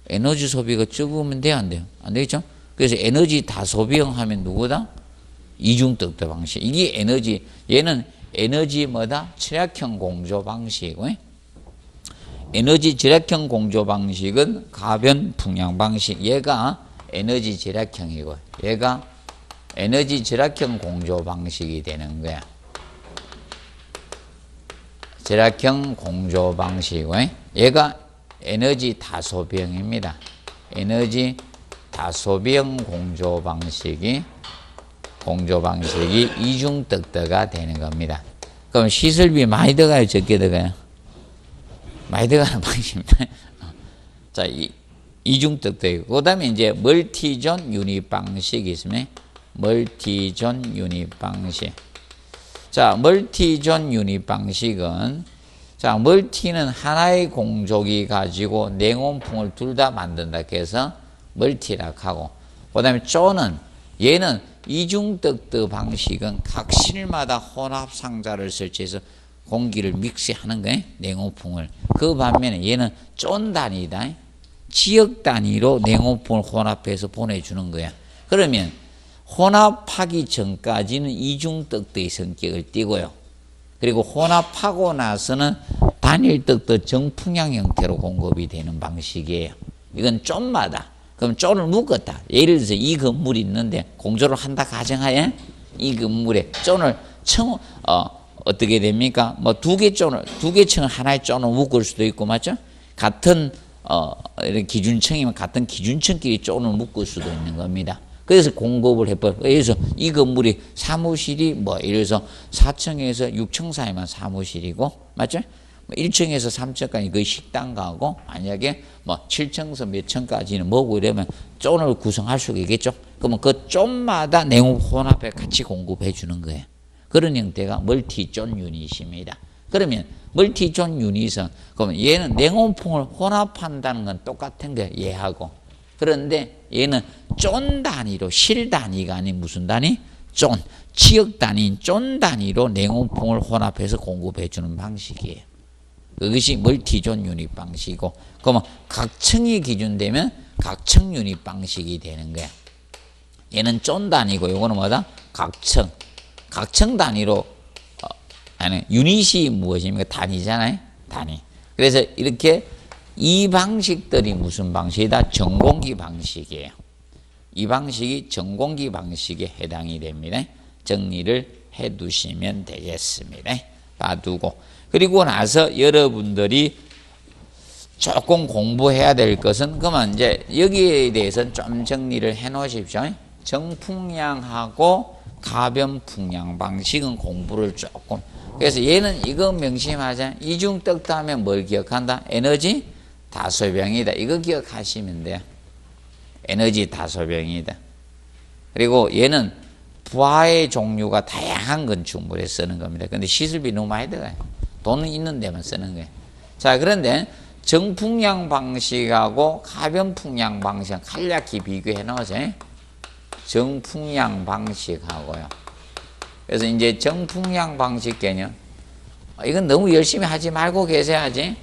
A: 에너지 소비가 적으면 돼요, 안 돼요? 안 되겠죠? 그래서 에너지 다소비형 하면 누구다? 이중덕더 방식. 이게 얘는 에너지 뭐다? 절약형 공조 방식이고, 에너지 절약형 공조 방식은 가변 풍량 방식. 얘가 에너지 절약형이고, 얘가 에너지 절약형 공조 방식이 되는 거야. 절약형 공조 방식이고, 얘가 에너지 다소비형입니다. 에너지 다소비형 공조 방식이 이중덕더가 되는 겁니다. 그럼 시설비 많이 들어가요, 적게 들어가요? 많이 들어가는 방식입니다. 자, 이중떡도 있고, 그 다음에 이제 멀티존 유닛 방식이 있으면, 멀티존 유닛 방식. 자, 멀티존 유닛 방식은, 자, 멀티는 하나의 공족이 가지고 냉온풍을 둘 다 만든다 해서 멀티라고 하고, 그 다음에 존은, 얘는 이중떡드 방식은 각 실마다 혼합 상자를 설치해서 공기를 믹스하는 거예요, 냉온풍을. 그 반면에 얘는 존 단위다. 지역 단위로 냉온풍을 혼합해서 보내주는 거야. 그러면 혼합하기 전까지는 이중떡드의 성격을 띠고요. 그리고 혼합하고 나서는 단일떡드 정풍향 형태로 공급이 되는 방식이에요. 이건 존마다. 그럼 존을 묶었다. 예를 들어서 이 건물이 있는데 공조를 한다 가정하에 이 건물에 존을 어떻게 됩니까? 뭐 두 개 층을 하나의 존을 묶을 수도 있고, 맞죠? 같은 이런 기준층이면 같은 기준층끼리 존을 묶을 수도 있는 겁니다. 그래서 공급을 해버려. 그래서 이 건물이 사무실이 뭐 이래서 4층에서 6층 사이만 사무실이고, 맞죠? 1층에서 3층까지 그 식당 가고, 만약에 뭐 7층에서 몇 층까지는 뭐고 이러면 존을 구성할 수가 있겠죠. 그러면 그 존마다 냉온 혼합해 같이 공급해 주는 거예요. 그런 형태가 멀티존 유닛입니다. 그러면 멀티존 유닛은, 그러면 얘는 냉온풍을 혼합한다는 건 똑같은 거예요, 얘하고. 그런데 얘는 존 단위로, 실 단위가 아닌 무슨 단위? 존, 지역 단위인 존 단위로 냉온풍을 혼합해서 공급해 주는 방식이에요. 그것이 멀티존 유닛 방식이고, 그러면 각 층이 기준되면 각 층 유닛 방식이 되는 거야. 얘는 존 단위고, 요거는 뭐다? 각 층. 각 층 단위로, 아니, 유닛이 무엇입니까? 단위잖아요? 단위. 그래서 이렇게 이 방식들이 무슨 방식이다? 전공기 방식이에요. 이 방식이 전공기 방식에 해당이 됩니다. 정리를 해 두시면 되겠습니다. 봐두고. 그리고 나서 여러분들이 조금 공부해야 될 것은, 그러면 이제 여기에 대해서는 좀 정리를 해 놓으십시오. 정풍량하고 가변풍량 방식은 공부를 조금. 그래서 얘는 이거 명심하자. 이중떡드 하면 뭘 기억한다? 에너지 다소병이다. 이거 기억하시면 돼요. 에너지 다소병이다. 그리고 얘는 부하의 종류가 다양한 건축물에 쓰는 겁니다. 근데 시설비 너무 많이 들어가요. 돈은 있는 데만 쓰는 거예요. 자, 그런데 정풍량 방식하고 가변풍량 방식 간략히 비교해 놓으세요. 정풍량 방식하고요. 그래서 이제 정풍량 방식 개념. 이건 너무 열심히 하지 말고 계셔야지.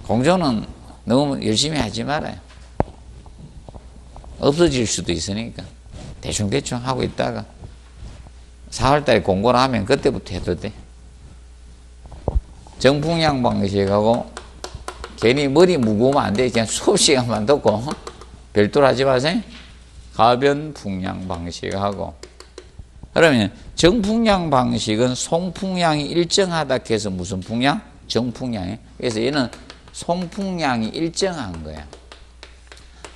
A: 공조는 너무 열심히 하지 말아요. 없어질 수도 있으니까. 대충대충 하고 있다가 4월달에 공고를 하면 그때부터 해도 돼. 정풍량 방식하고 괜히 머리 무거우면 안 돼. 그냥 수업 시간만 듣고 별도로 하지 마세요. 가변풍량 방식하고. 그러면 정풍량 방식은 송풍량이 일정하다 해서 무슨 풍량? 정풍량이. 그래서 얘는 송풍량이 일정한 거야.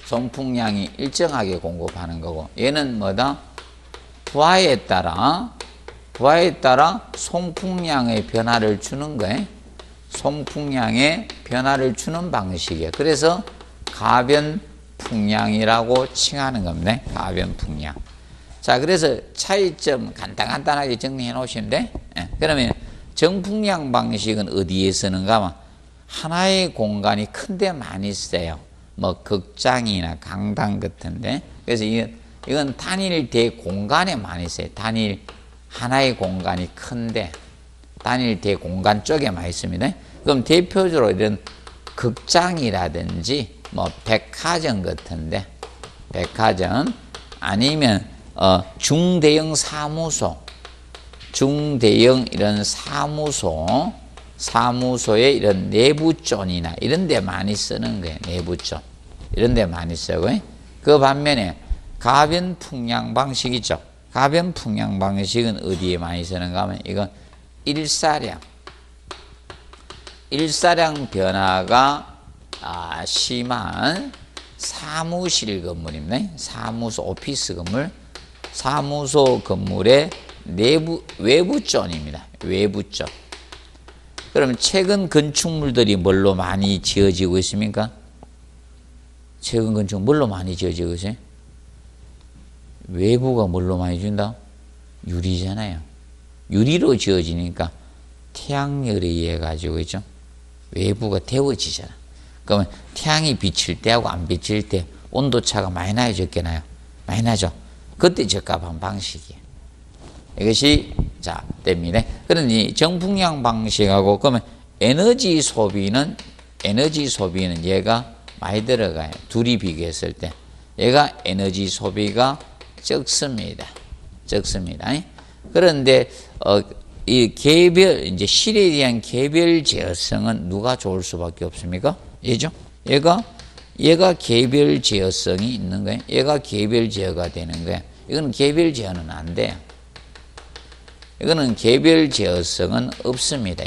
A: 송풍량이 일정하게 공급하는 거고, 얘는 뭐다? 부하에 따라 송풍량의 변화를 주는 거예요. 송풍량의 변화를 주는 방식이에요. 그래서 가변풍량이라고 칭하는 겁니다. 가변풍량. 자, 그래서 차이점 간단하게 정리해 놓으시면 돼. 그러면 정풍량 방식은 어디에 쓰는가? 하나의 공간이 큰데 많이 써요. 뭐 극장이나 강당 같은데. 그래서 이건 단일 대공간에 많이 써요. 하나의 공간이 큰데 단일 대공간 쪽에 많이 씁니다. 그럼 대표적으로 이런 극장이라든지 뭐 백화점 같은데, 백화점 아니면 중대형 이런 사무소의 이런 내부존이나 이런 데 많이 쓰는 거예요. 내부존. 이런 데 많이 쓰고. 그 반면에 가변풍량 방식이죠. 가변풍량 방식은 어디에 많이 쓰는가 하면 이건 일사량 변화가 심한 사무실 건물입니다. 사무소, 오피스 건물. 사무소 건물의 외부존입니다. 외부존. 그러면 최근 건축물들이 뭘로 많이 지어지고 있습니까? 최근 건축 뭘로 많이 지어지고 있어요? 외부가 뭘로 많이 준다? 유리잖아요. 유리로 지어지니까 태양열에 의해 가지고 있죠. 외부가 데워지잖아. 그러면 태양이 비칠 때하고 안 비칠 때 온도차가 많이 나요, 적게 나요? 많이 나죠. 그때 적합한 방식이에요. 이것이 자 됩니다. 그러니 정풍량 방식하고 그러면 에너지 소비는 얘가 많이 들어가요. 둘이 비교했을 때 얘가 에너지 소비가 적습니다. 그런데 이 개별 이제 실에 대한 개별 제어성은 누가 좋을 수밖에 없습니까? 얘죠. 얘가 개별 제어성이 있는 거예요. 얘가 개별 제어가 되는 거예요. 이거는 개별 제어는 안 돼요. 이거는 개별 제어성은 없습니다.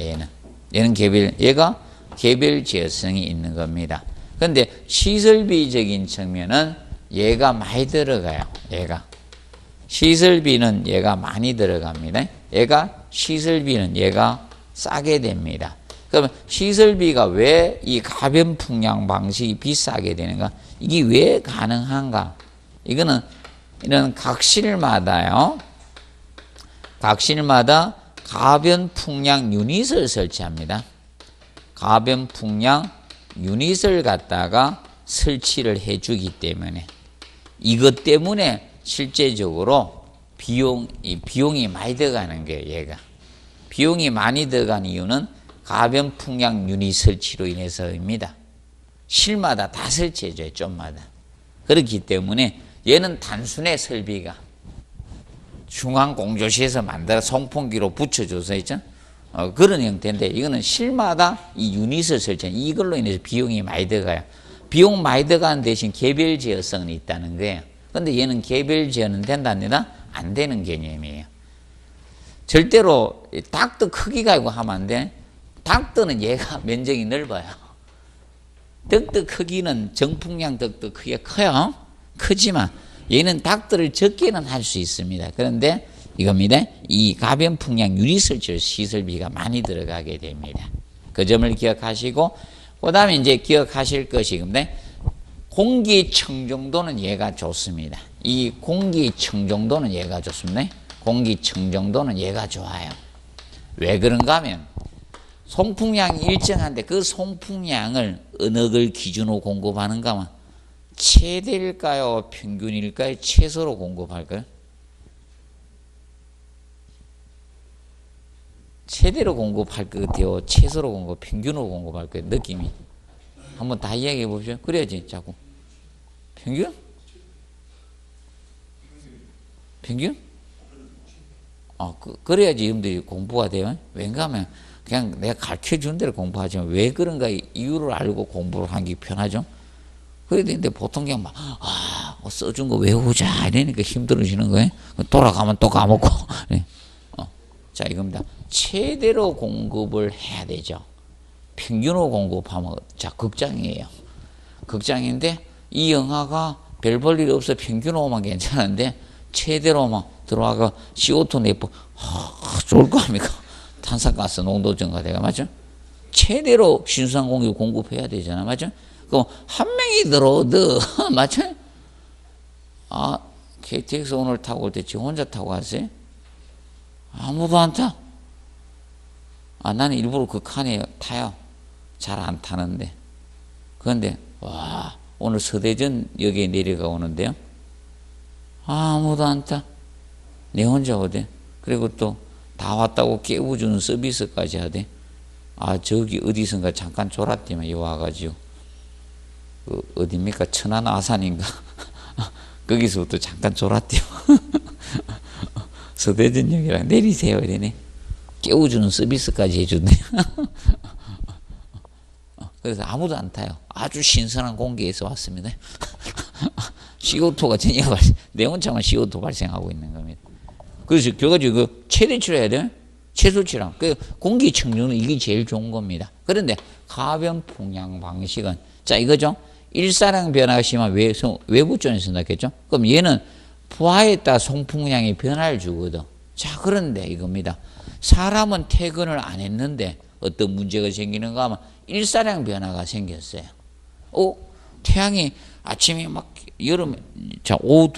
A: 얘가 개별 제어성이 있는 겁니다. 그런데 시설비적인 측면은 얘가 많이 들어가요. 시설비는 얘가 많이 들어갑니다. 시설비는 얘가 싸게 됩니다. 그러면 시설비가 왜 이 가변 풍량 방식이 비싸게 되는가? 이게 왜 가능한가? 이런 각실마다 가변 풍량 유닛을 설치합니다. 가변 풍량 유닛을 갖다가 설치를 해주기 때문에 이것 때문에 실제적으로 비용이 많이 들어가는 거예요. 얘가 비용이 많이 들어간 이유는 가변 풍량 유닛 설치로 인해서입니다. 실마다 다 설치해줘요. 좀마다. 그렇기 때문에 얘는 단순해. 설비가 중앙 공조시에서 만들어 송풍기로 붙여줘서 있죠. 그런 형태인데 이거는 실마다 이 유닛을 설치해. 이걸로 인해서 비용이 많이 들어가요. 비용 많이 들어가는 대신 개별 제어성이 있다는 거예요. 근데 얘는 개별 제어는 된답니다. 안 되는 개념이에요. 절대로 닥터 크기가 이거 하면 안 돼. 닥터는 얘가 면적이 넓어요. 덕터 크기는 정풍량 덕터 크기가 커요. 크지만 얘는 닥터를 적게는 할 수 있습니다. 그런데 이겁니다. 이 가변 풍량 유닛 설치 시설비가 많이 들어가게 됩니다. 그 점을 기억하시고 그 다음에 이제 기억하실 것이 공기 청정도는 얘가 좋습니다. 이 공기 청정도는 얘가 좋습니다. 공기 청정도는 얘가 좋아요. 왜 그런가 하면 송풍량이 일정한데 그 송풍량을 어느 걸 기준으로 공급하는가 하면 최대일까요? 평균일까요? 최소로 공급할까요? 최대로 공급할 것 같아요? 최소로 공급, 평균으로 공급할 거예요? 느낌이. 한번 다 이야기해 보십시오. 그래야지 자꾸. 평균? 그래야지 여러분들이 공부가 돼요. 왜인가 하면 그냥 내가 가르쳐준 대로 공부하지만 왜 그런가 이유를 알고 공부를 하기 편하죠. 그래야 되는데 보통 그냥 써준 거 외우자 이러니까 힘들어지는 거예요. 돌아가면 또 까먹고. 자, 이겁니다. 최대로 공급을 해야 되죠. 평균으로 공급하면 극장이에요. 극장인데 이 영화가 별 볼 일 없어. 평균으로만 괜찮은데 최대로만 들어와가 CO2 내뿜 좋을 거 아닙니까? 탄산가스 농도 증가돼가 맞죠? 최대로 신선한 공기 공급해야 되잖아. 맞죠? 그럼 한 명이 들어오더 맞죠? KTX 오늘 타고 올 때 지 혼자 타고 갔어요? 아무도 안 타? 나는 일부러 그 칸에 타요. 잘 안 타는데. 그런데 오늘 서대전 역에 내려가 오는데요. 아무도 안 타. 내 혼자 오대. 그리고 또 다 왔다고 깨워주는 서비스까지 하대. 저기 어디선가 잠깐 졸았더만 이 와가지고 어디입니까? 천안 아산인가? 거기서부터 잠깐 졸았대요. 서대전역이랑 내리세요 이러네. 깨워주는 서비스까지 해주네. 그래서 아무도 안 타요. 아주 신선한 공기에서 왔습니다. CO2가 전혀 내 혼자만 CO2 발생하고 있는 겁니다. 그래서 결과적으로 최대치로 해야 돼요. 최소치랑. 그 공기 청정은 이게 제일 좋은 겁니다. 그런데 가변 풍량 방식은 자 이거죠. 일사량 변화가 심한 외부존에 쓴다겠죠. 그럼 얘는 부하에 따라 송풍량이 변화를 주거든. 자, 그런데 이겁니다. 사람은 퇴근을 안 했는데 어떤 문제가 생기는가 하면 일사량 변화가 생겼어요. 태양이 아침에 막 여름에 오후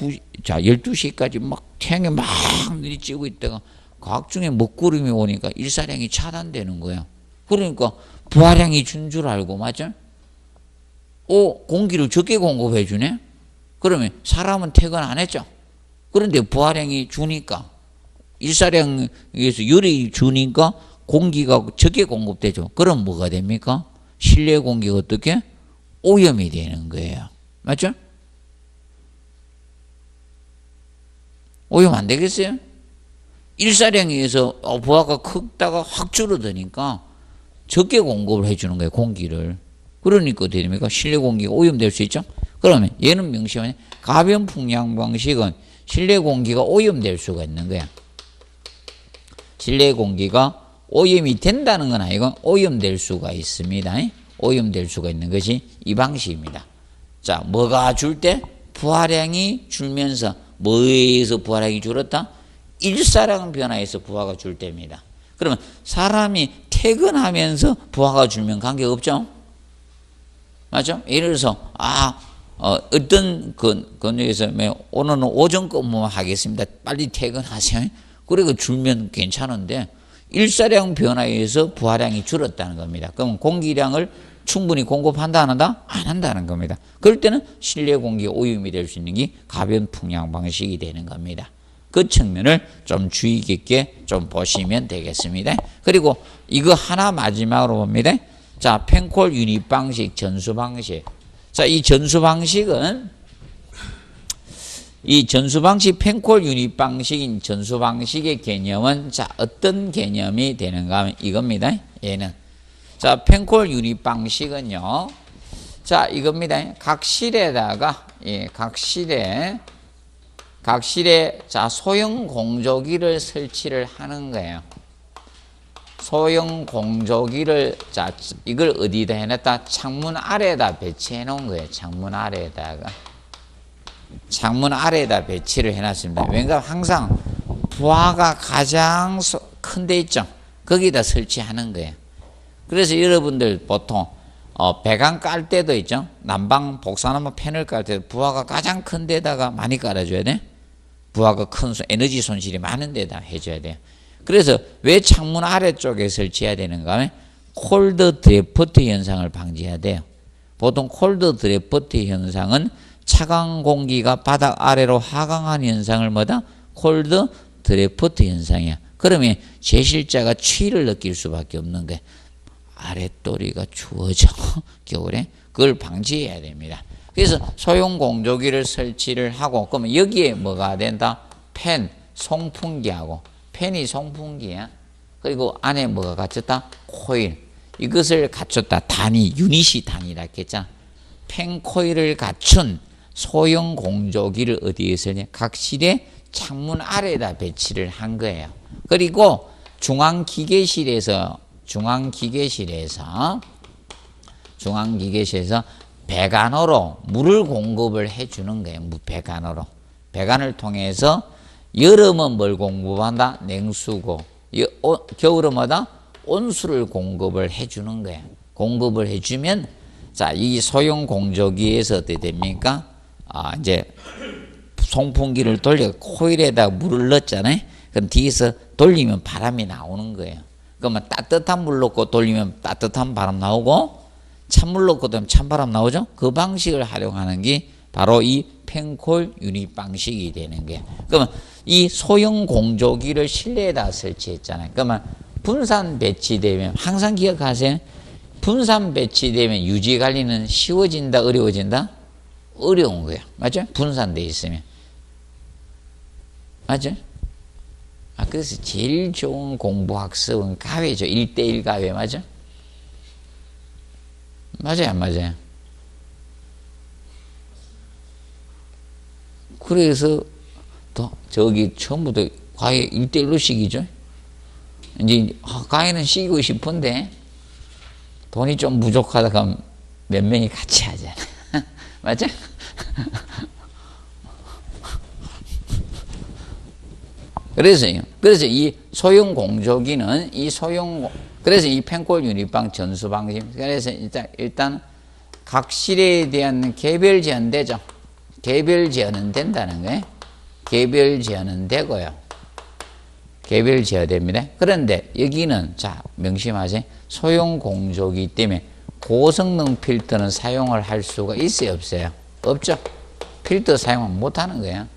A: 12시까지 막 태양이 막 내리쬐고 있다가 과학중에 먹구름이 오니까 일사량이 차단되는 거야. 그러니까 부하량이 준 줄 알고, 맞죠? 공기를 적게 공급해 주네? 그러면 사람은 퇴근 안 했죠? 그런데 부하량이 주니까, 일사량에서 열이 주니까 공기가 적게 공급되죠. 그럼 뭐가 됩니까? 실내 공기가 어떻게? 오염이 되는 거예요. 맞죠? 오염 안 되겠어요? 일사량에 의해서 부하가 크다가 확 줄어드니까 적게 공급을 해주는 거예요, 공기를. 그러니까 어떻게 됩니까? 실내 공기가 오염될 수 있죠? 그러면 얘는 명시하면 가변 풍량 방식은 실내 공기가 오염될 수가 있는 거야. 실내 공기가 오염이 된다는 건 아니고 오염될 수가 있습니다. 오염될 수가 있는 것이 이 방식입니다. 자, 뭐가 줄 때? 부하량이 줄면서 뭐에 의해서 부하량이 줄었다? 일사량 변화에서 부하가 줄 때입니다. 그러면 사람이 퇴근하면서 부하가 줄면 관계없죠? 맞죠? 예를 들어서 어떤 건에서 오늘은 오전 근무 하겠습니다. 빨리 퇴근하세요. 그리고 줄면 괜찮은데 일사량 변화에 의해서 부하량이 줄었다는 겁니다. 그럼 공기량을 충분히 공급한다 안 한다? 안 한다는 겁니다. 그럴 때는 실내 공기 오염이 될 수 있는 게 가변 풍량 방식이 되는 겁니다. 그 측면을 좀 주의 깊게 좀 보시면 되겠습니다. 그리고 이거 하나 마지막으로 봅니다. 자, 펜콜 유닛 방식, 전수 방식. 자, 이 전수 방식은 이 전수 방식, 펜콜 유닛 방식인 전수 방식의 개념은 자, 어떤 개념이 되는가 하면 이겁니다. 얘는. 자, 펜콜 유닛 방식은요. 자, 이겁니다. 각 실에다가, 각 실에 자, 소형 공조기를 설치를 하는 거예요. 소형 공조기를 자, 이걸 어디다 해놨다? 창문 아래에다 배치해 놓은 거예요. 창문 아래에다가. 창문 아래에다 배치를 해놨습니다. 왜냐하면 항상 부하가 가장 큰 데 있죠. 거기다 설치하는 거예요. 그래서 여러분들 보통 배관 깔 때도 있죠. 난방 복사나무 팬을 깔 때도 부하가 가장 큰 데다가 많이 깔아줘야 돼. 부하가 큰 에너지 손실이 많은 데다 해줘야 돼요. 그래서 왜 창문 아래쪽에 설치해야 되는가 하면 콜드 드래프트 현상을 방지해야 돼요. 보통 콜드 드래프트 현상은 차가운 공기가 바닥 아래로 하강하는 현상을 뭐다? 콜드 드래프트 현상이야. 그러면 제실자가 추위를 느낄 수밖에 없는 게 아랫도리가 추워져. 겨울에 그걸 방지해야 됩니다. 그래서 소형 공조기를 설치를 하고, 그러면 여기에 뭐가 된다? 팬, 송풍기하고, 팬이 송풍기야. 그리고 안에 뭐가 갖췄다? 코일. 이것을 갖췄다. 단위, 유닛이 단위라 했잖아. 팬 코일을 갖춘 소형 공조기를 어디에 쓰냐? 각 실에 창문 아래에다 배치를 한 거예요. 그리고 중앙기계실에서 배관으로 물을 공급을 해주는 거예요. 배관으로. 배관을 통해서 여름은 뭘 공급한다? 냉수고, 겨울은 뭐다? 온수를 공급을 해주는 거예요. 공급을 해주면, 자, 이 소형 공조기에서 어떻게 됩니까? 이제 송풍기를 돌려 코일에다 물을 넣었잖아요. 그럼 뒤에서 돌리면 바람이 나오는 거예요. 그러면 따뜻한 물 넣고 돌리면 따뜻한 바람 나오고, 찬물 넣고 돌리면 찬바람 나오죠. 그 방식을 활용하는 게 바로 이 펜콜 유닛 방식이 되는 거예요. 그러면 이 소형 공조기를 실내에다 설치했잖아요. 그러면 분산 배치되면, 항상 기억하세요. 분산 배치되면 유지 관리는 쉬워진다, 어려워진다? 어려운 거예요. 맞죠? 분산되어 있으면. 맞죠? 그래서 제일 좋은 공부학습은 가외죠. 1:1 가외, 맞죠? 맞아요, 안 맞아요? 그래서 또 저기 처음부터 과외 1:1로 시키죠. 이제 과외는 시키고 싶은데 돈이 좀 부족하다 그러면 몇 명이 같이 하잖아. 맞죠? 그래서 이 소형 공조기는 그래서 이 펜콜 유닛방 전수 방식. 그래서 일단 각 실에 대한 개별 제한되죠. 개별 제한은 된다는 거예요. 개별 제한은 되고요. 개별 제어됩니다. 그런데 여기는 자 명심하세요. 소형 공조기 때문에 고성능 필터는 사용을 할 수가 있어요, 없어요? 없죠. 필터 사용을 못하는 거예요.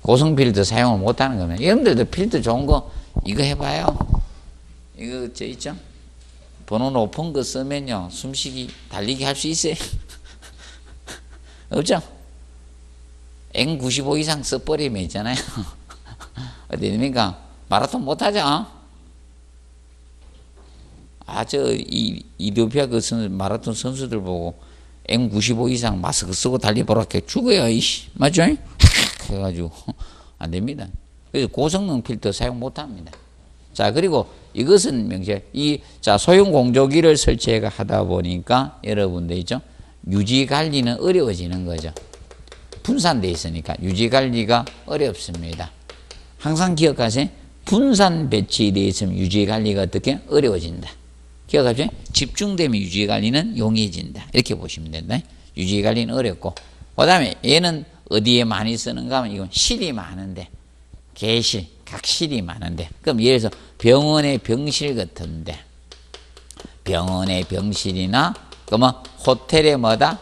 A: 고성 필터 사용을 못하는 겁니다. 여러분들도 필터 좋은 거 이거 해봐요. 이거 저 있죠? 번호 높은 거 쓰면요 숨쉬기 달리기 할 수 있어요? 없죠? N95 이상 써버리면 있잖아요. 어디 됩니까? 마라톤 못하죠? 이디오피아 그 마라톤 선수들 보고 N95 이상 마스크 쓰고 달려보라 해 죽어요, 이씨. 맞죠? 해가지고 안 됩니다. 그래서 고성능 필터 사용 못 합니다. 자, 그리고 이것은 자, 소형 공조기를 설치해 하다 보니까 여러분들 있죠? 유지 관리는 어려워지는 거죠. 분산돼 있으니까 유지 관리가 어렵습니다. 항상 기억하세요. 분산 배치되어 있으면 유지 관리가 어떻게 어려워진다. 기억하세요. 집중되면 유지 관리는 용이해진다. 이렇게 보시면 된다. 유지 관리는 어렵고, 그 다음에 얘는 어디에 많이 쓰는가 하면 이건 실이 많은데, 개실, 각 실이 많은데, 그럼 예를 들어서 병원의 병실 같은데, 병원의 병실이나 그러면 호텔의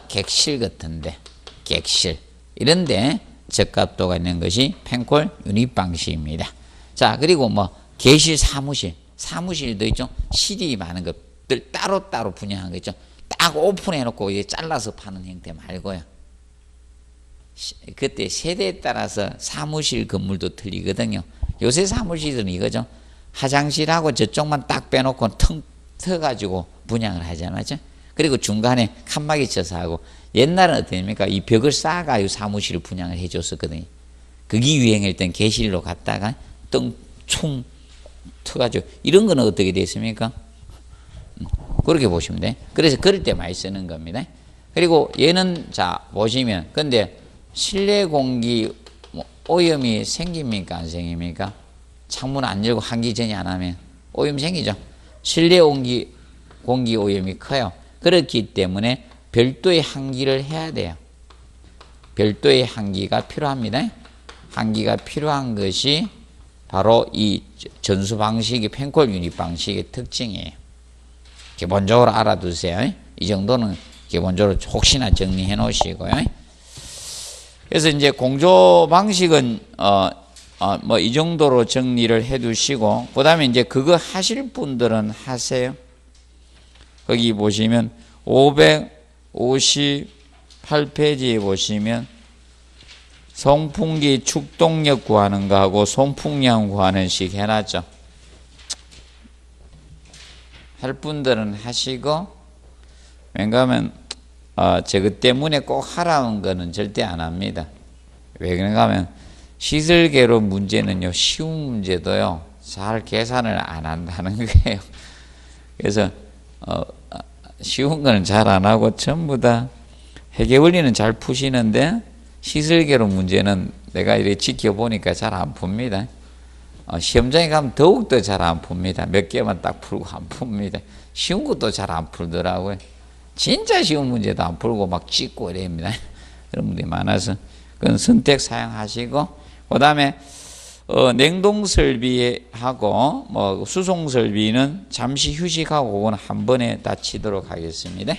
A: 객실 같은데, 객실 이런데 적합도가 있는 것이 펜콜 유닛 방식입니다. 자, 그리고 개실 사무실도 있죠. 실이 많은 것들 따로따로 분양한 거 있죠. 딱 오픈해 놓고 이제 잘라서 파는 형태 말고요. 그때 세대에 따라서 사무실 건물도 틀리거든요. 요새 사무실은 이거죠. 화장실하고 저쪽만 딱 빼놓고 텅 트가지고 분양을 하잖아요. 그리고 중간에 칸막이 쳐서 하고, 옛날은 어땠습니까? 이 벽을 쌓아가지고 사무실을 분양을 해줬었거든요. 그게 유행할 땐 개실로 갔다가 뚱충 터가지고, 이런 거는 어떻게 됐습니까? 그렇게 보시면 돼. 그래서 그럴 때 많이 쓰는 겁니다. 그리고 얘는 자 보시면, 근데 실내 공기 오염이 생깁니까, 안 생깁니까? 창문 안 열고 환기 전에 안 하면 오염 생기죠. 실내 공기 오염이 커요. 그렇기 때문에 별도의 환기를 해야 돼요. 별도의 환기가 필요합니다. 환기가 필요한 것이 바로 이 전수 방식이 펜콜 유닛 방식의 특징이에요. 기본적으로 알아두세요. 이 정도는 기본적으로 혹시나 정리해 놓으시고요. 그래서 이제 공조 방식은 이 정도로 정리를 해 두시고, 그 다음에 이제 그거 하실 분들은 하세요. 거기 보시면 558페이지에 보시면 송풍기 축동력 구하는 거하고 송풍량 구하는 식 해놨죠. 할 분들은 하시고, 왜냐하면 저거 때문에 꼭 하라는 거는 절대 안 합니다. 왜 그런가 하면 시설계로 문제는요, 쉬운 문제도요 잘 계산을 안 한다는 거예요. 그래서 쉬운 거는 잘 안 하고 전부 다 회계원리는 잘 푸시는데 시설계로 문제는 내가 이렇게 지켜보니까 잘 안 풉니다. 시험장에 가면 더욱더 잘 안 풉니다. 몇 개만 딱 풀고 안 풉니다. 쉬운 것도 잘 안 풀더라고요. 진짜 쉬운 문제도 안 풀고 막 찍고 이럽니다. 그런 분들이 많아서 그건 선택 사용하시고, 그 다음에 냉동 설비하고 수송 설비는 잠시 휴식하고 그건 한 번에 다 치도록 하겠습니다.